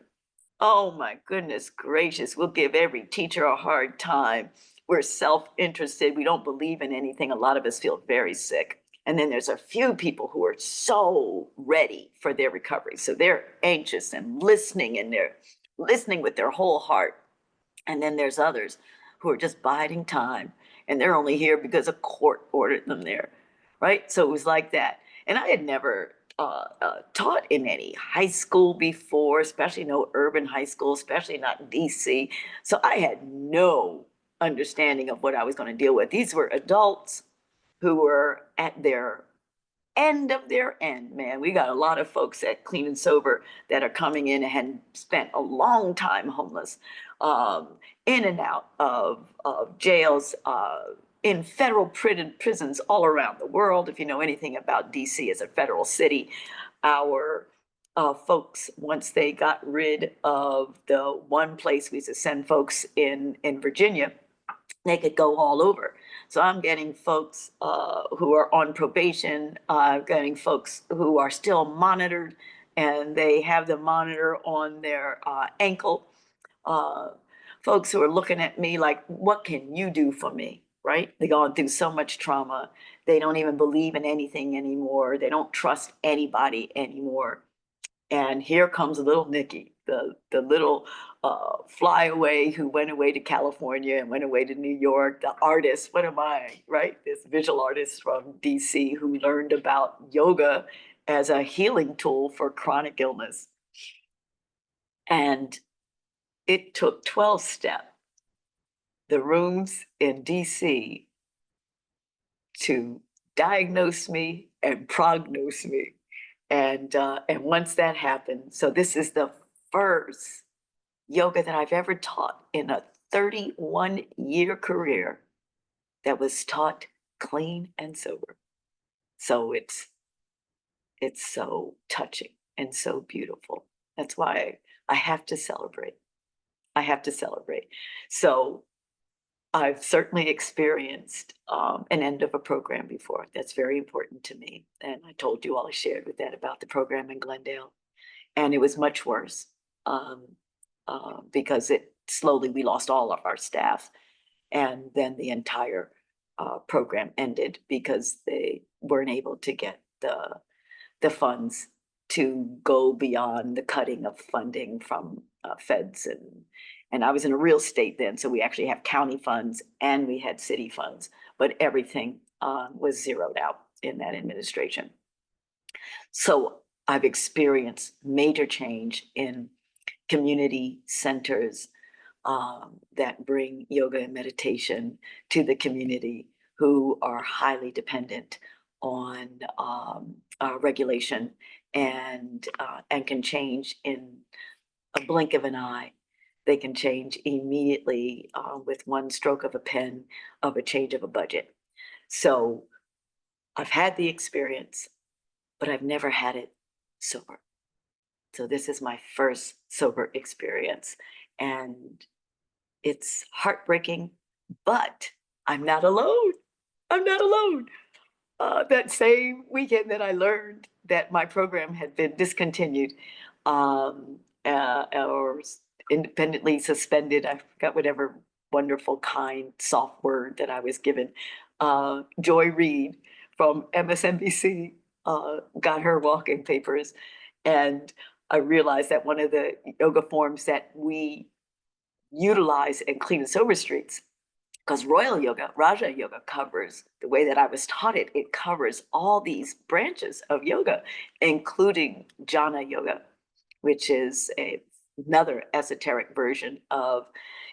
Oh my goodness gracious. We'll give every teacher a hard time. We're self-interested. We don't believe in anything. A lot of us feel very sick. And then there's a few people who are so ready for their recovery. So they're anxious and listening, and they're listening with their whole heart. And then there's others who are just biding time, and they're only here because a court ordered them there, right? So it was like that. And I had never taught in any high school before, especially no urban high school, especially not in DC. So I had no understanding of what I was going to deal with. These were adults who were at their end of their end, man. We got a lot of folks at Clean and Sober that are coming in and had spent a long time homeless, um, in and out of jails, in federal prisons all around the world. If you know anything about DC as a federal city, our folks, once they got rid of the one place we used to send folks in Virginia, they could go all over. So I'm getting folks who are on probation, getting folks who are still monitored, and they have the monitor on their ankle. Uh, Folks who are looking at me like, what can you do for me? Right? They've gone through so much trauma. They don't even believe in anything anymore. They don't trust anybody anymore. And here comes little Nikki, the little flyaway who went away to California and went away to New York, the artist. What am I, right? This visual artist from DC who learned about yoga as a healing tool for chronic illness. And it took 12 step, the rooms in DC, to diagnose me and prognose me. And once that happened, so this is the first yoga that I've ever taught in a 31-year career that was taught clean and sober. So it's so touching and so beautiful. That's why I have to celebrate. I have to celebrate. So I've certainly experienced an end of a program before. That's very important to me. And I told you all I shared with that about the program in Glendale. And it was much worse, because it slowly, we lost all of our staff. And then the entire program ended because they weren't able to get the funds to go beyond the cutting of funding from feds, and I was in a real estate then, so we actually have county funds and we had city funds, but everything was zeroed out in that administration. So I've experienced major change in community centers that bring yoga and meditation to the community who are highly dependent on regulation and can change in a blink of an eye. They can change immediately with one stroke of a pen of a change of a budget. So I've had the experience, but I've never had it sober. So this is my first sober experience, and it's heartbreaking, but I'm not alone. I'm not alone. That same weekend that I learned that my program had been discontinued or independently suspended, I forgot whatever wonderful, kind, soft word that I was given. Joy Reid from MSNBC got her walking papers, and I realized that one of the yoga forms that we utilize in Clean and Sober Streets, because Royal Yoga, Raja Yoga covers, the way that I was taught it, it covers all these branches of yoga, including Jhana Yoga, which is another esoteric version of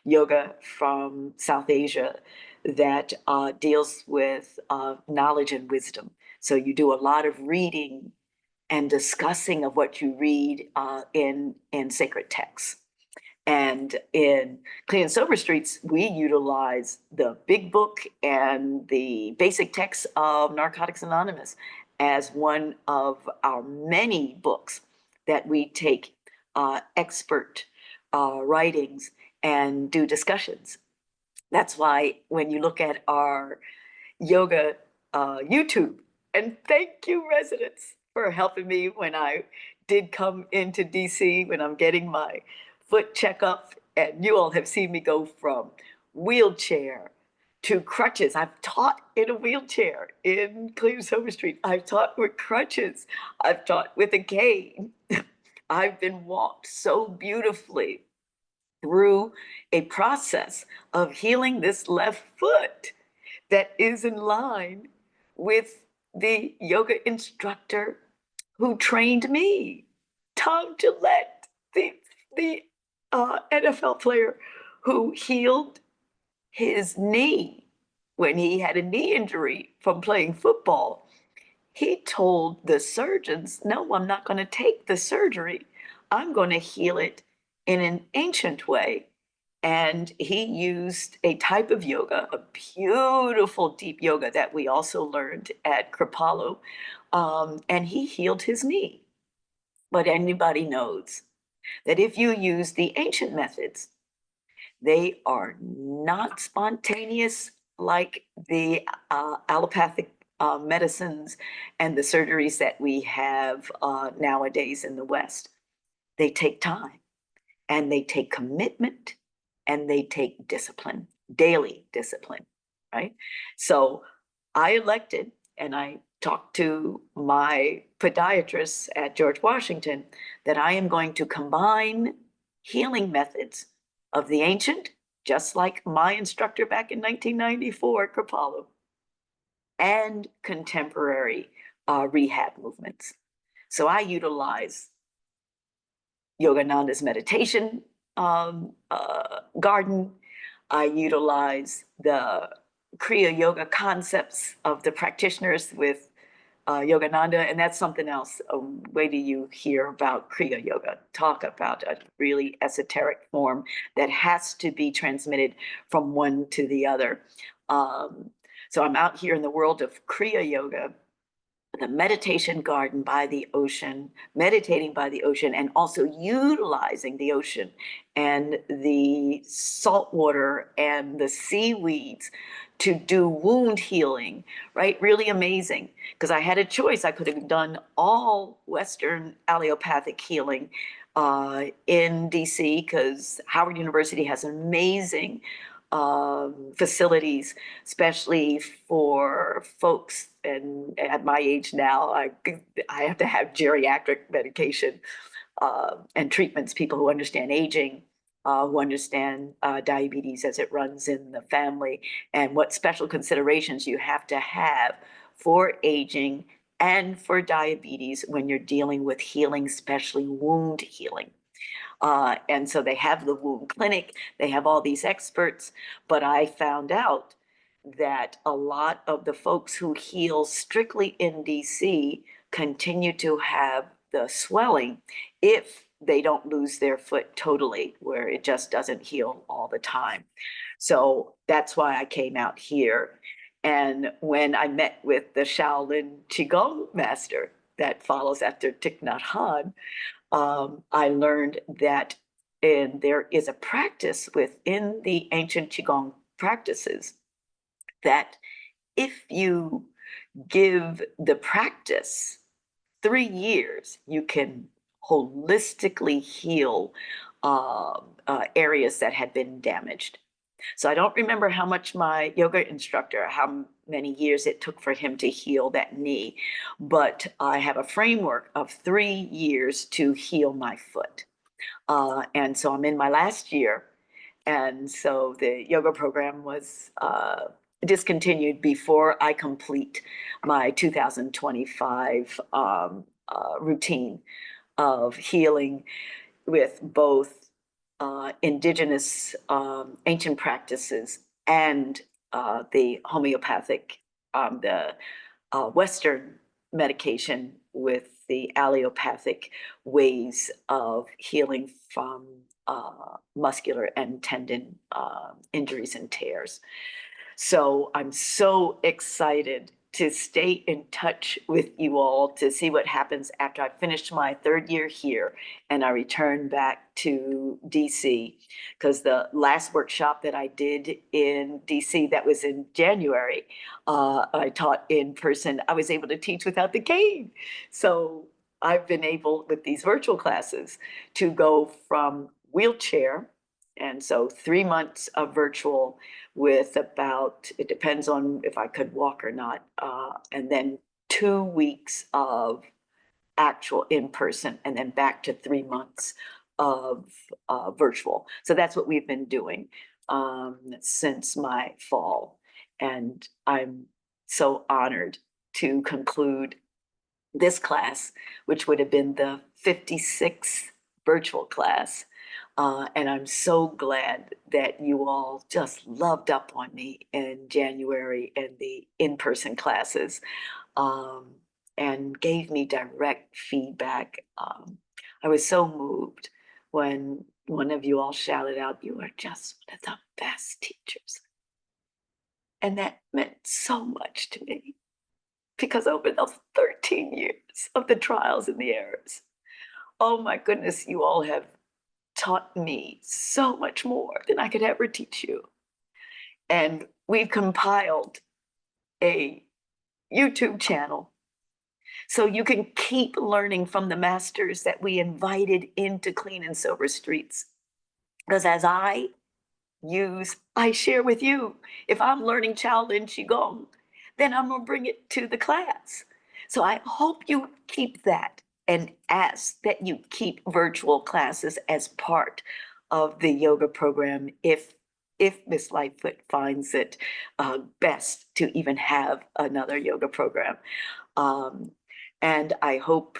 yoga from South Asia that deals with knowledge and wisdom. So you do a lot of reading and discussing of what you read in sacred texts. And in Clean and Sober Streets, we utilize the big book and the basic text of Narcotics Anonymous as one of our many books that we take expert writings and do discussions. That's why when you look at our yoga YouTube, and thank you, residents, for helping me when I did come into DC, when I'm getting my foot checkup, and you all have seen me go from wheelchair to crutches. I've taught in a wheelchair in Clean and Sober Street. I've taught with crutches. I've taught with a cane. I've been walked so beautifully through a process of healing this left foot that is in line with the yoga instructor who trained me, Tom Gillette, the NFL player who healed his knee when he had a knee injury from playing football. He told the surgeons, no, I'm not going to take the surgery. I'm going to heal it in an ancient way. And he used a type of yoga, a beautiful deep yoga that we also learned at Kripalu, and he healed his knee. But anybody knows that if you use the ancient methods, they are not spontaneous like the allopathic medicines and the surgeries that we have nowadays in the West. They take time, and they take commitment, and they take discipline, daily discipline, right? So I elected, and I talked to my podiatrist at George Washington, that I am going to combine healing methods of the ancient, just like my instructor back in 1994 at Kripalu, and contemporary rehab movements. So I utilize Yogananda's meditation garden. I utilize the Kriya Yoga concepts of the practitioners with Yogananda, and that's something else. Wait till you hear about Kriya Yoga. Talk about a really esoteric form that has to be transmitted from one to the other. So I'm out here in the world of Kriya Yoga, the meditation garden by the ocean, meditating by the ocean, and also utilizing the ocean and the salt water and the seaweeds to do wound healing, right? Really amazing. Because I had a choice. I could have done all Western allopathic healing in DC, because Howard University has amazing facilities, especially for folks. And at my age now, I have to have geriatric medication. and treatments, people who understand aging, who understand diabetes as it runs in the family, and what special considerations you have to have for aging and for diabetes when you're dealing with healing, especially wound healing. And so they have the wound clinic, they have all these experts, but I found out that a lot of the folks who heal strictly in DC continue to have the swelling if they don't lose their foot totally, where it just doesn't heal all the time. So that's why I came out here. And when I met with the Shaolin Qigong master that follows after Thich Nhat Hanh, I learned that there is a practice within the ancient Qigong practices that if you give the practice 3 years, you can holistically heal areas that had been damaged. So I don't remember how much my yoga instructor, how many years it took for him to heal that knee, but I have a framework of 3 years to heal my foot. And so I'm in my last year. And so the yoga program was discontinued before I complete my 2025 routine of healing with both indigenous ancient practices and the homeopathic, the Western medication with the allopathic ways of healing from muscular and tendon injuries and tears. So I'm so excited to stay in touch with you all to see what happens after I finish my 3rd year here and I return back to DC, because the last workshop that I did in DC, that was in January, I taught in person. I was able to teach without the cane. So I've been able, with these virtual classes, to go from wheelchair, and so 3 months of virtual with about, it depends on if I could walk or not, and then 2 weeks of actual in-person, and then back to 3 months of virtual. So that's what we've been doing since my fall. And I'm so honored to conclude this class, which would have been the 56th virtual class. And I'm so glad that you all just loved up on me in January in the in-person classes, and gave me direct feedback. I was so moved when one of you all shouted out, "You are just one of the best teachers." And that meant so much to me, because over those 13 years of the trials and the errors, oh my goodness, you all have taught me so much more than I could ever teach you. And we've compiled a YouTube channel so you can keep learning from the masters that we invited into Clean and Sober Streets. Because as I share with you, if I'm learning Shaolin Qigong, then I'm gonna bring it to the class. So I hope you keep that and ask that you keep virtual classes as part of the yoga program if Miss Lightfoot finds it best to even have another yoga program. Um, and I hope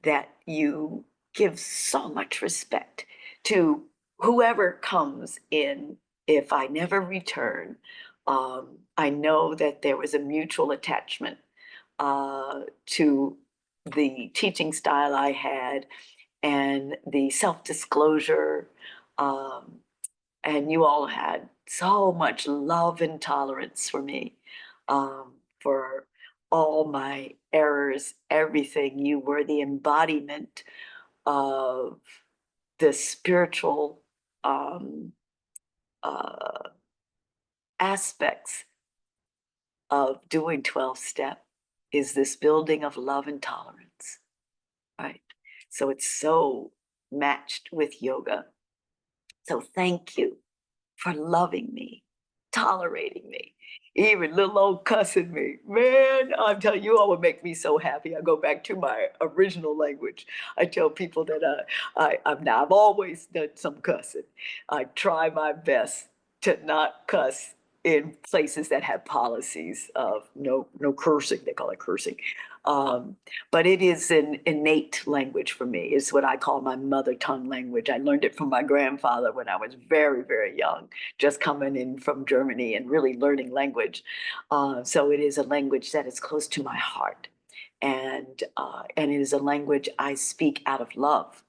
that you give so much respect to whoever comes in if I never return. I know that there was a mutual attachment to the teaching style I had and the self-disclosure. And you all had so much love and tolerance for me, for all my errors, everything. You were the embodiment of the spiritual uh, aspects of doing 12-step, is this building of love and tolerance, right? So it's so matched with yoga. So thank you for loving me tolerating me, even little old cussing me. Man, I'm telling you, all would make me so happy. I go back to my original language. I tell people that I've always done some cussing. I try my best to not cuss in places that have policies of no cursing. They call it cursing. Um, but it is an innate language for me. It's what I call my mother tongue language. I learned it from my grandfather when I was very, very young, just coming in from Germany and really learning language. So it is a language that is close to my heart. And it is a language I speak out of love.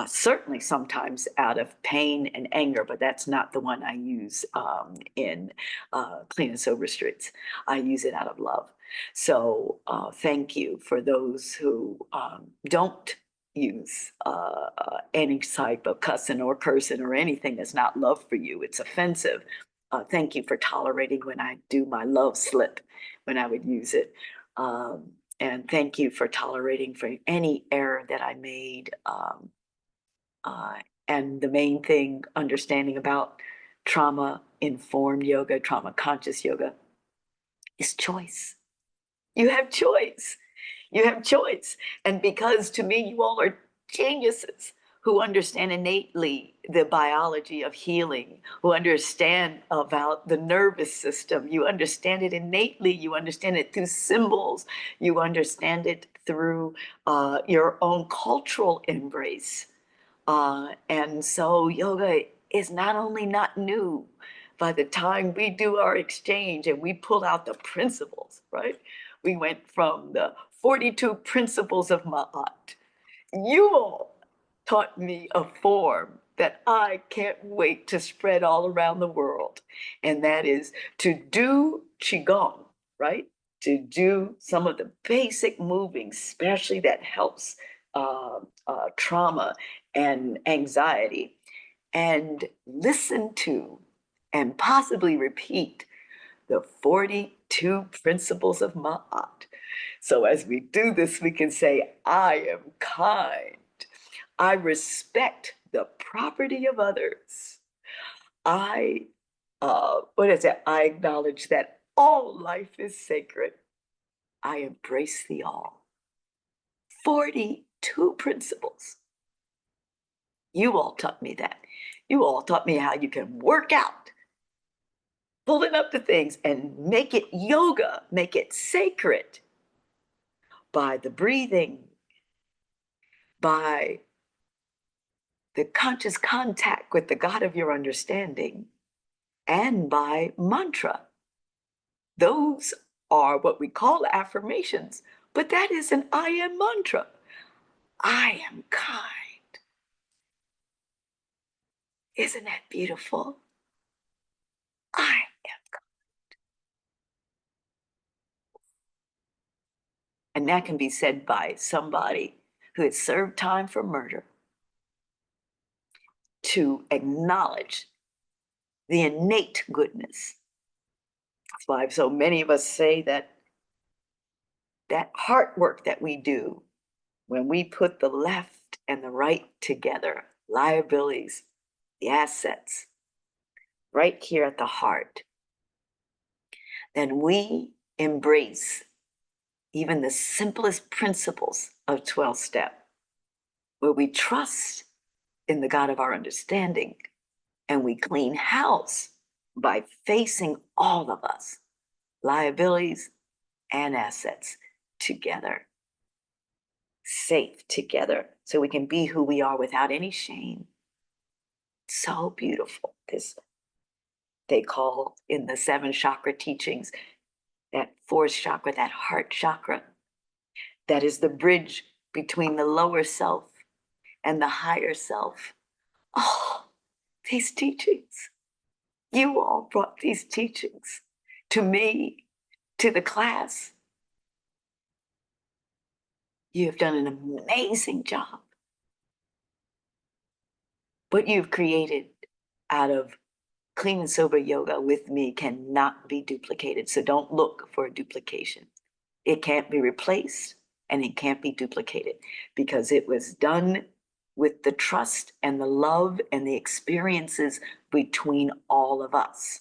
Certainly sometimes out of pain and anger, but that's not the one I use in Clean and Sober Streets. I use it out of love. So thank you for those who don't use any type of cussing or cursing or anything that's not love for you. It's offensive. Thank you for tolerating when I do my love slip, when I would use it. And thank you for tolerating for any error that I made. And the main thing, understanding about trauma-informed yoga, trauma-conscious yoga, is choice. You have choice. You have choice. And because to me, you all are geniuses who understand innately the biology of healing, who understand about the nervous system. You understand it innately. You understand it through symbols. You understand it through your own cultural embrace. And so yoga is not only not new, by the time we do our exchange and we pull out the principles, right? We went from the 42 principles of Ma'at. You all taught me a form that I can't wait to spread all around the world. And that is to do Qigong, right? To do some of the basic moving, especially that helps trauma and anxiety, and listen to and possibly repeat the 42 principles of Ma'at. So as we do this, we can say, I am kind. I respect the property of others. What is it? I acknowledge that all life is sacred. I embrace the all. 42 principles. You all taught me that. You all taught me how you can work out, pulling up the things and make it yoga, make it sacred by the breathing, by the conscious contact with the God of your understanding, and by mantra. Those are what we call affirmations, but that is an I am mantra. I am kind. Isn't that beautiful? I am kind. And that can be said by somebody who has served time for murder, to acknowledge the innate goodness. That's why so many of us say that heart work that we do, when we put the left and the right together, liabilities, the assets, right here at the heart, then we embrace even the simplest principles of 12-step, where we trust in the God of our understanding, and we clean house by facing all of us, liabilities and assets, together, safe together, so we can be who we are without any shame. So beautiful. This they call in the 7 chakra teachings, that 4th chakra, that heart chakra, that is the bridge between the lower self and the higher self. Oh, these teachings. You all brought these teachings to me, to the class. You have done an amazing job. What you've created out of Clean and Sober Yoga with me cannot be duplicated. So don't look for a duplication. It can't be replaced and it can't be duplicated, because it was done with the trust and the love and the experiences between all of us.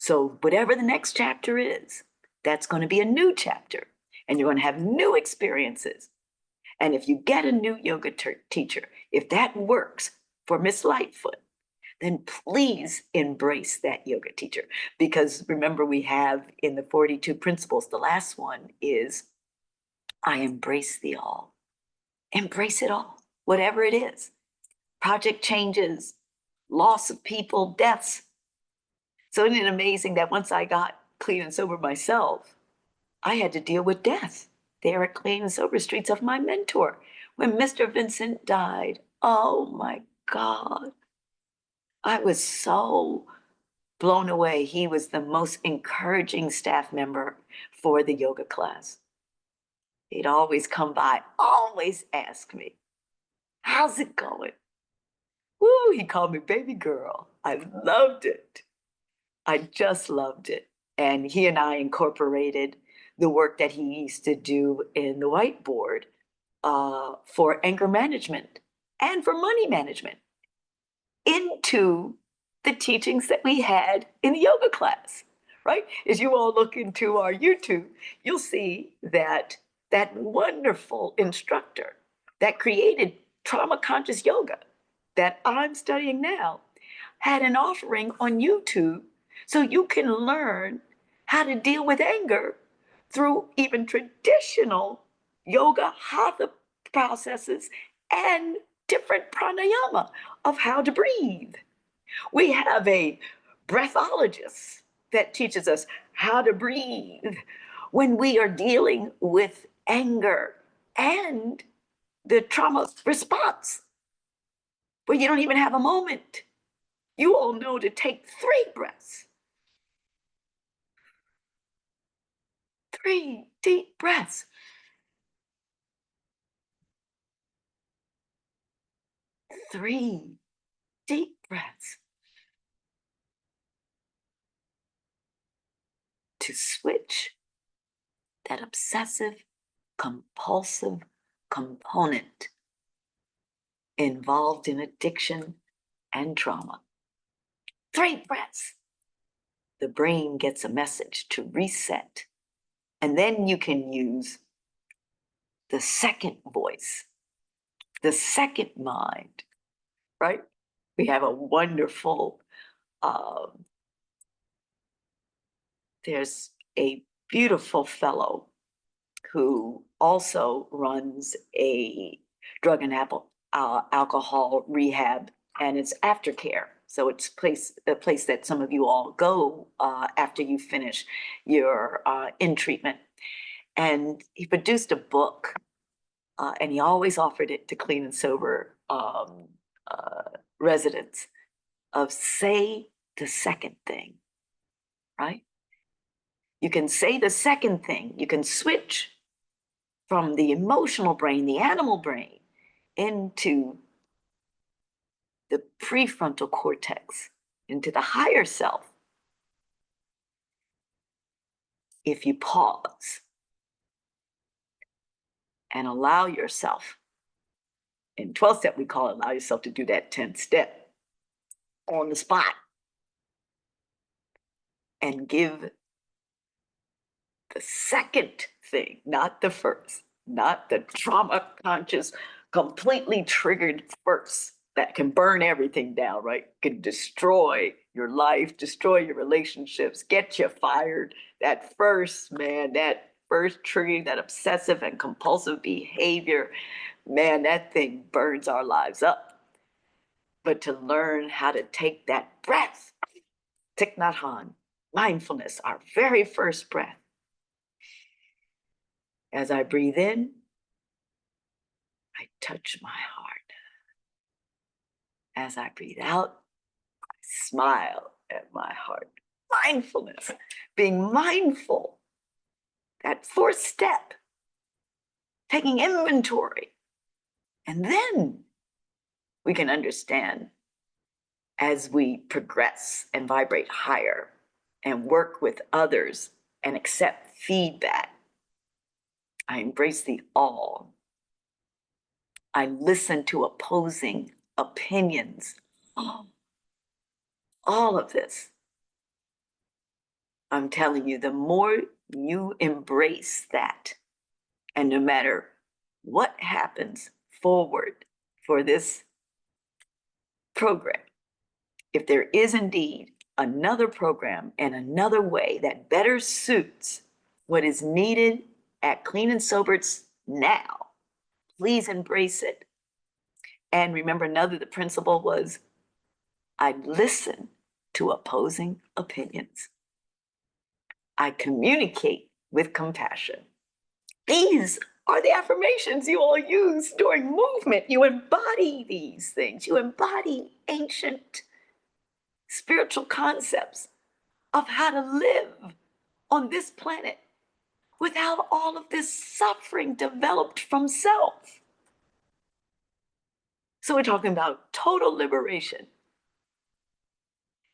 So whatever the next chapter is, that's going to be a new chapter, and you're going to have new experiences. And if you get a new yoga teacher, if that works for Miss Lightfoot, then please embrace that yoga teacher. Because remember, we have in the 42 principles, the last one is, I embrace the all. Embrace it all, whatever it is. Project changes, loss of people, deaths. So isn't it amazing that once I got clean and sober myself, I had to deal with death there at Clean and Sober Streets of my mentor. When Mr. Vincent died, oh my God, I was so blown away. He was the most encouraging staff member for the yoga class. He'd always come by, always ask me, how's it going? Woo, he called me baby girl. I loved it. I just loved it. And he and I incorporated the work that he used to do in the whiteboard for anger management and for money management into the teachings that we had in the yoga class, right? As you all look into our YouTube, you'll see that that wonderful instructor that created trauma conscious yoga that I'm studying now had an offering on YouTube so you can learn how to deal with anger through even traditional yoga hatha processes and different pranayama of how to breathe. We have a breathologist that teaches us how to breathe when we are dealing with anger and the trauma response, where you don't even have a moment. You all know to take 3 breaths. 3 deep breaths. 3 deep breaths. To switch that obsessive compulsive component involved in addiction and trauma. 3 breaths. The brain gets a message to reset. And then you can use the second voice, the second mind, right? We have a wonderful, there's a beautiful fellow who also runs a drug and alcohol rehab, and it's aftercare. So it's a place that some of you all go after you finish your in treatment. And he produced a book, and he always offered it to clean and sober residents of say the second thing, right? You can say the second thing. You can switch from the emotional brain, the animal brain, into the prefrontal cortex, into the higher self, if you pause and allow yourself. In 12 step, we call it allow yourself to do that 10th step on the spot and give the second thing, not the first, not the trauma conscious, completely triggered first that can burn everything down, right? Can destroy your life, destroy your relationships, get you fired. That first, man, that first triggering, that obsessive and compulsive behavior, man, that thing burns our lives up. But to learn how to take that breath, Thich Nhat Hanh, mindfulness, our very first breath. As I breathe in, I touch my heart. As I breathe out, I smile at my heart. Mindfulness, being mindful, that 4th step, taking inventory. And then we can understand as we progress and vibrate higher and work with others and accept feedback. I embrace the all. I listen to opposing opinions. Oh, all of this I'm telling you, the more you embrace that, and no matter what happens forward for this program, if there is indeed another program and another way that better suits what is needed at Clean and Sober's now, please embrace it. And remember, the principle was I listen to opposing opinions. I communicate with compassion. These are the affirmations you all use during movement. You embody these things. You embody ancient spiritual concepts of how to live on this planet without all of this suffering developed from self. So we're talking about total liberation.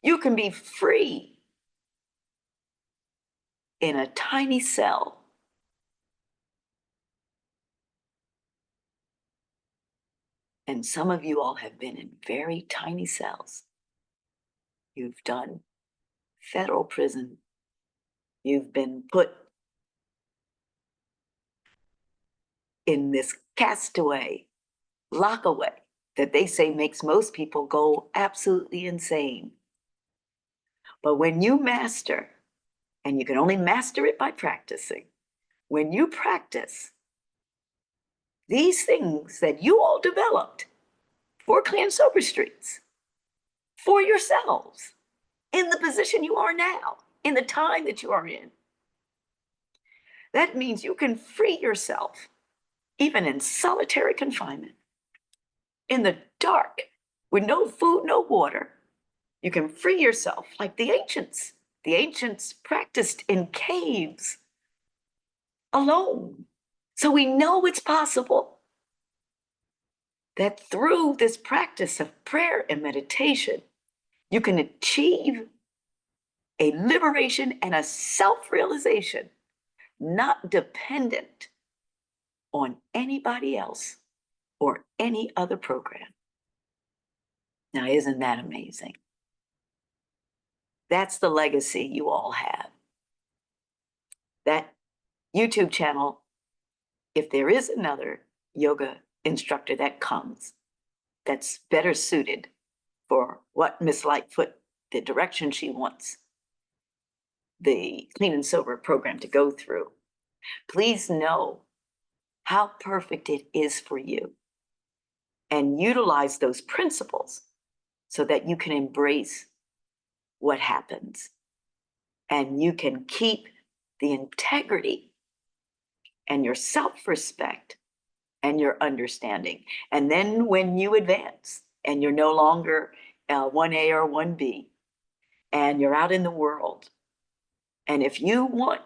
You can be free in a tiny cell. And some of you all have been in very tiny cells. You've done federal prison. You've been put in this castaway, lockaway that they say makes most people go absolutely insane. But when you master, and you can only master it by practicing, when you practice these things that you all developed for Clean and Sober Streets, for yourselves, in the position you are now, in the time that you are in, that means you can free yourself, even in solitary confinement, in the dark, with no food, no water. You can free yourself like the ancients. The ancients practiced in caves alone. So we know it's possible that through this practice of prayer and meditation, you can achieve a liberation and a self-realization not dependent on anybody else or any other program. Now, isn't that amazing? That's the legacy you all have. That YouTube channel, if there is another yoga instructor that comes that's better suited for what Miss Lightfoot, the direction she wants the Clean and Sober program to go through, please know how perfect it is for you and utilize those principles so that you can embrace what happens and you can keep the integrity and your self-respect and your understanding. And then when you advance and you're no longer 1A or 1B and you're out in the world, and if you want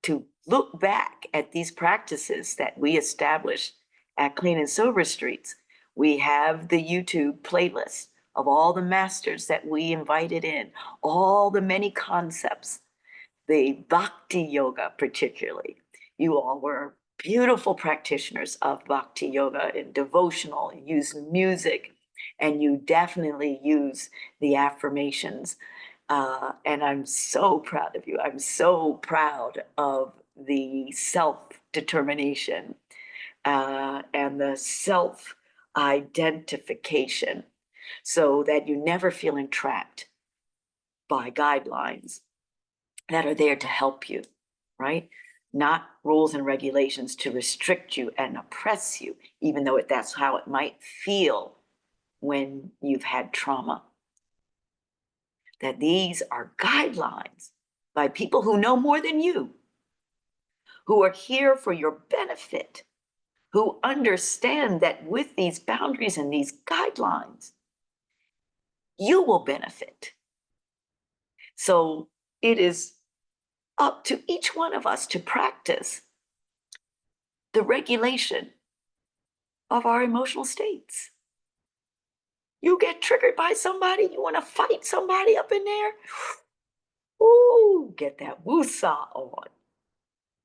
to look back at these practices that we established at Clean and Sober Streets, we have the YouTube playlist of all the masters that we invited in, all the many concepts, the bhakti yoga particularly. You all were beautiful practitioners of bhakti yoga and devotional, you use music, and you definitely use the affirmations. And I'm so proud of you. I'm so proud of the self-determination and the self-identification so that you never feel entrapped by guidelines that are there to help you, right? Not rules and regulations to restrict you and oppress you, even though that's how it might feel when you've had trauma. That these are guidelines by people who know more than you, who are here for your benefit, who understand that with these boundaries and these guidelines, you will benefit. So it is up to each one of us to practice the regulation of our emotional states. You get triggered by somebody, you want to fight somebody up in there. Ooh, get that woo-saw on.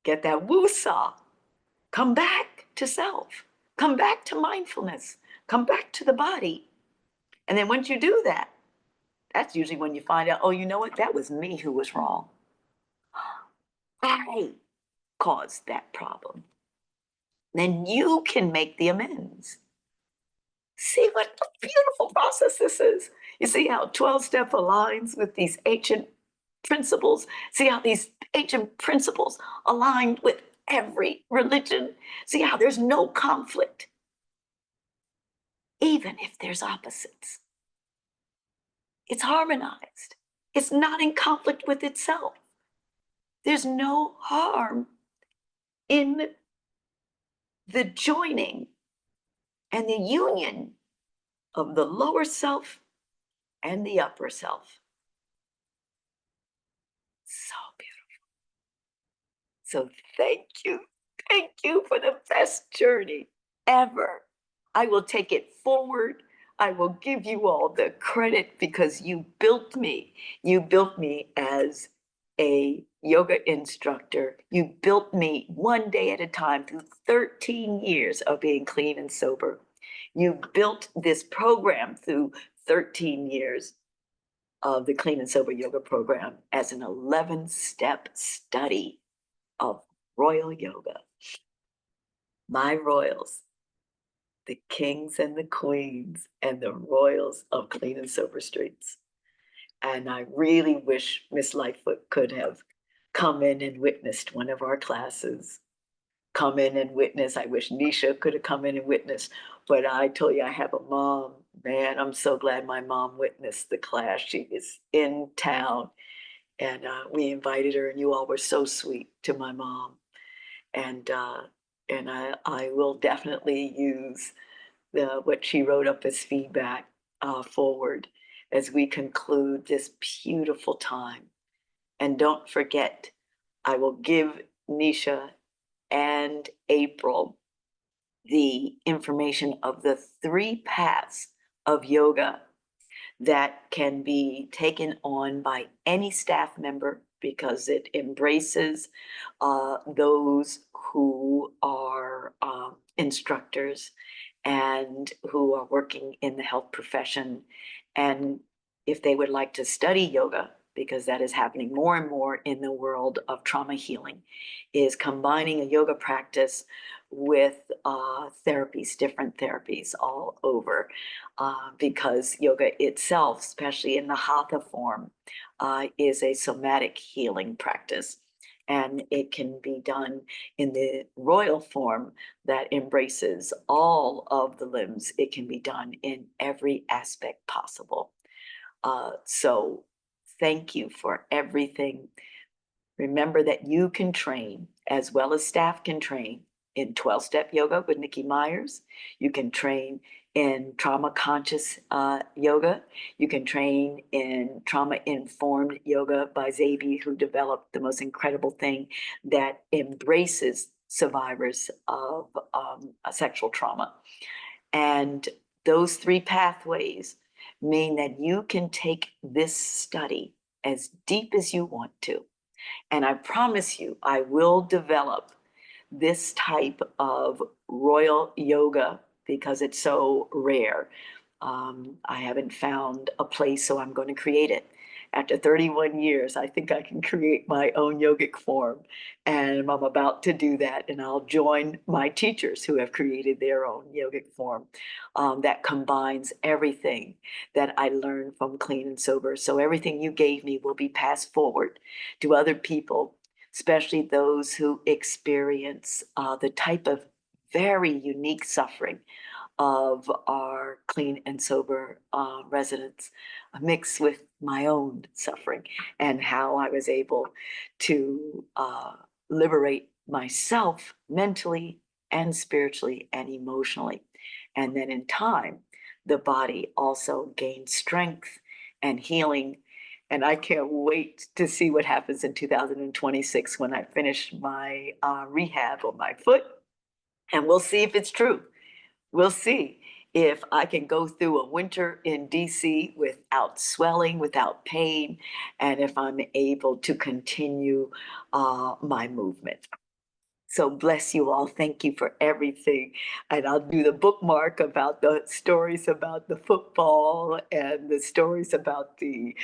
Get that woo-saw. Come back to self. Come back to mindfulness. Come back to the body. And then once you do that, that's usually when you find out, oh, you know what? That was me who was wrong. I caused that problem. Then you can make the amends. See what a beautiful process this is. You see how 12-step aligns with these ancient principles. See how these ancient principles aligned with every religion. See how there's no conflict, even if there's opposites. It's harmonized. It's not in conflict with itself. There's no harm in the joining and the union of the lower self and the upper self. So beautiful. So thank you. Thank you for the best journey ever. I will take it forward. I will give you all the credit because you built me. You built me as a yoga instructor. You built me one day at a time through 13 years of being clean and sober. You built this program through 13 years of the Clean and Sober Yoga program as an 11-step study of royal yoga. My royals, the kings and the queens and the royals of Clean and Sober Streets. And I really wish Miss Lightfoot could have come in and witnessed one of our classes. Come in and witness. I wish Nisha could have come in and witnessed, but I told you I have a mom. Man, I'm so glad my mom witnessed the class. She is in town, and we invited her, and you all were so sweet to my mom. And I will definitely use what she wrote up as feedback forward as we conclude this beautiful time. And don't forget, I will give Nisha and April the information of the 3 paths of yoga that can be taken on by any staff member because it embraces those who are instructors and who are working in the health profession. And if they would like to study yoga, because that is happening more and more in the world of trauma healing, is combining a yoga practice with therapies, different therapies all over, because yoga itself, especially in the hatha form, is a somatic healing practice. And it can be done in the royal form that embraces all of the limbs. It can be done in every aspect possible. So thank you for everything. Remember that you can train as well as staff can train in 12-step yoga with Nikki Myers. You can train in trauma conscious yoga. You can train in trauma informed yoga by Zabi, who developed the most incredible thing that embraces survivors of sexual trauma. And those 3 pathways mean that you can take this study as deep as you want to. And I promise you, I will develop this type of royal yoga because it's so rare. I haven't found a place, so I'm going to create it. After 31 years, I think I can create my own yogic form. And I'm about to do that. And I'll join my teachers who have created their own yogic form that combines everything that I learned from Clean and Sober. So everything you gave me will be passed forward to other people, especially those who experience the type of very unique suffering of our Clean and Sober residents, mixed with my own suffering, and how I was able to liberate myself mentally and spiritually and emotionally. And then in time, the body also gained strength and healing. And I can't wait to see what happens in 2026 when I finish my rehab on my foot. And we'll see if it's true. We'll see if I can go through a winter in DC without swelling, without pain, and if I'm able to continue my movement. So bless you all. Thank you for everything. And I'll do the bookmark about the stories about the football and the stories about the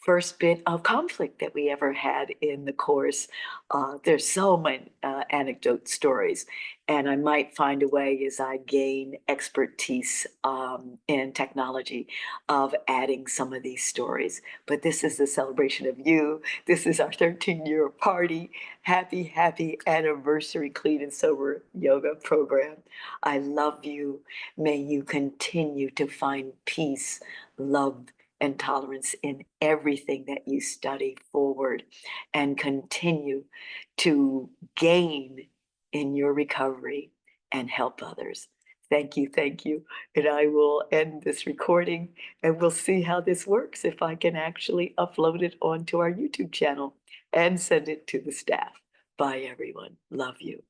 first bit of conflict that we ever had in the course. There's so many anecdote stories. And I might find a way as I gain expertise in technology of adding some of these stories. But this is a celebration of you. This is our 13-year party. Happy, happy anniversary, Clean and Sober Yoga program. I love you. May you continue to find peace, love, and tolerance in everything that you study forward and continue to gain in your recovery and help others. Thank you, thank you. And I will end this recording and we'll see how this works if I can actually upload it onto our YouTube channel and send it to the staff. Bye, everyone. Love you.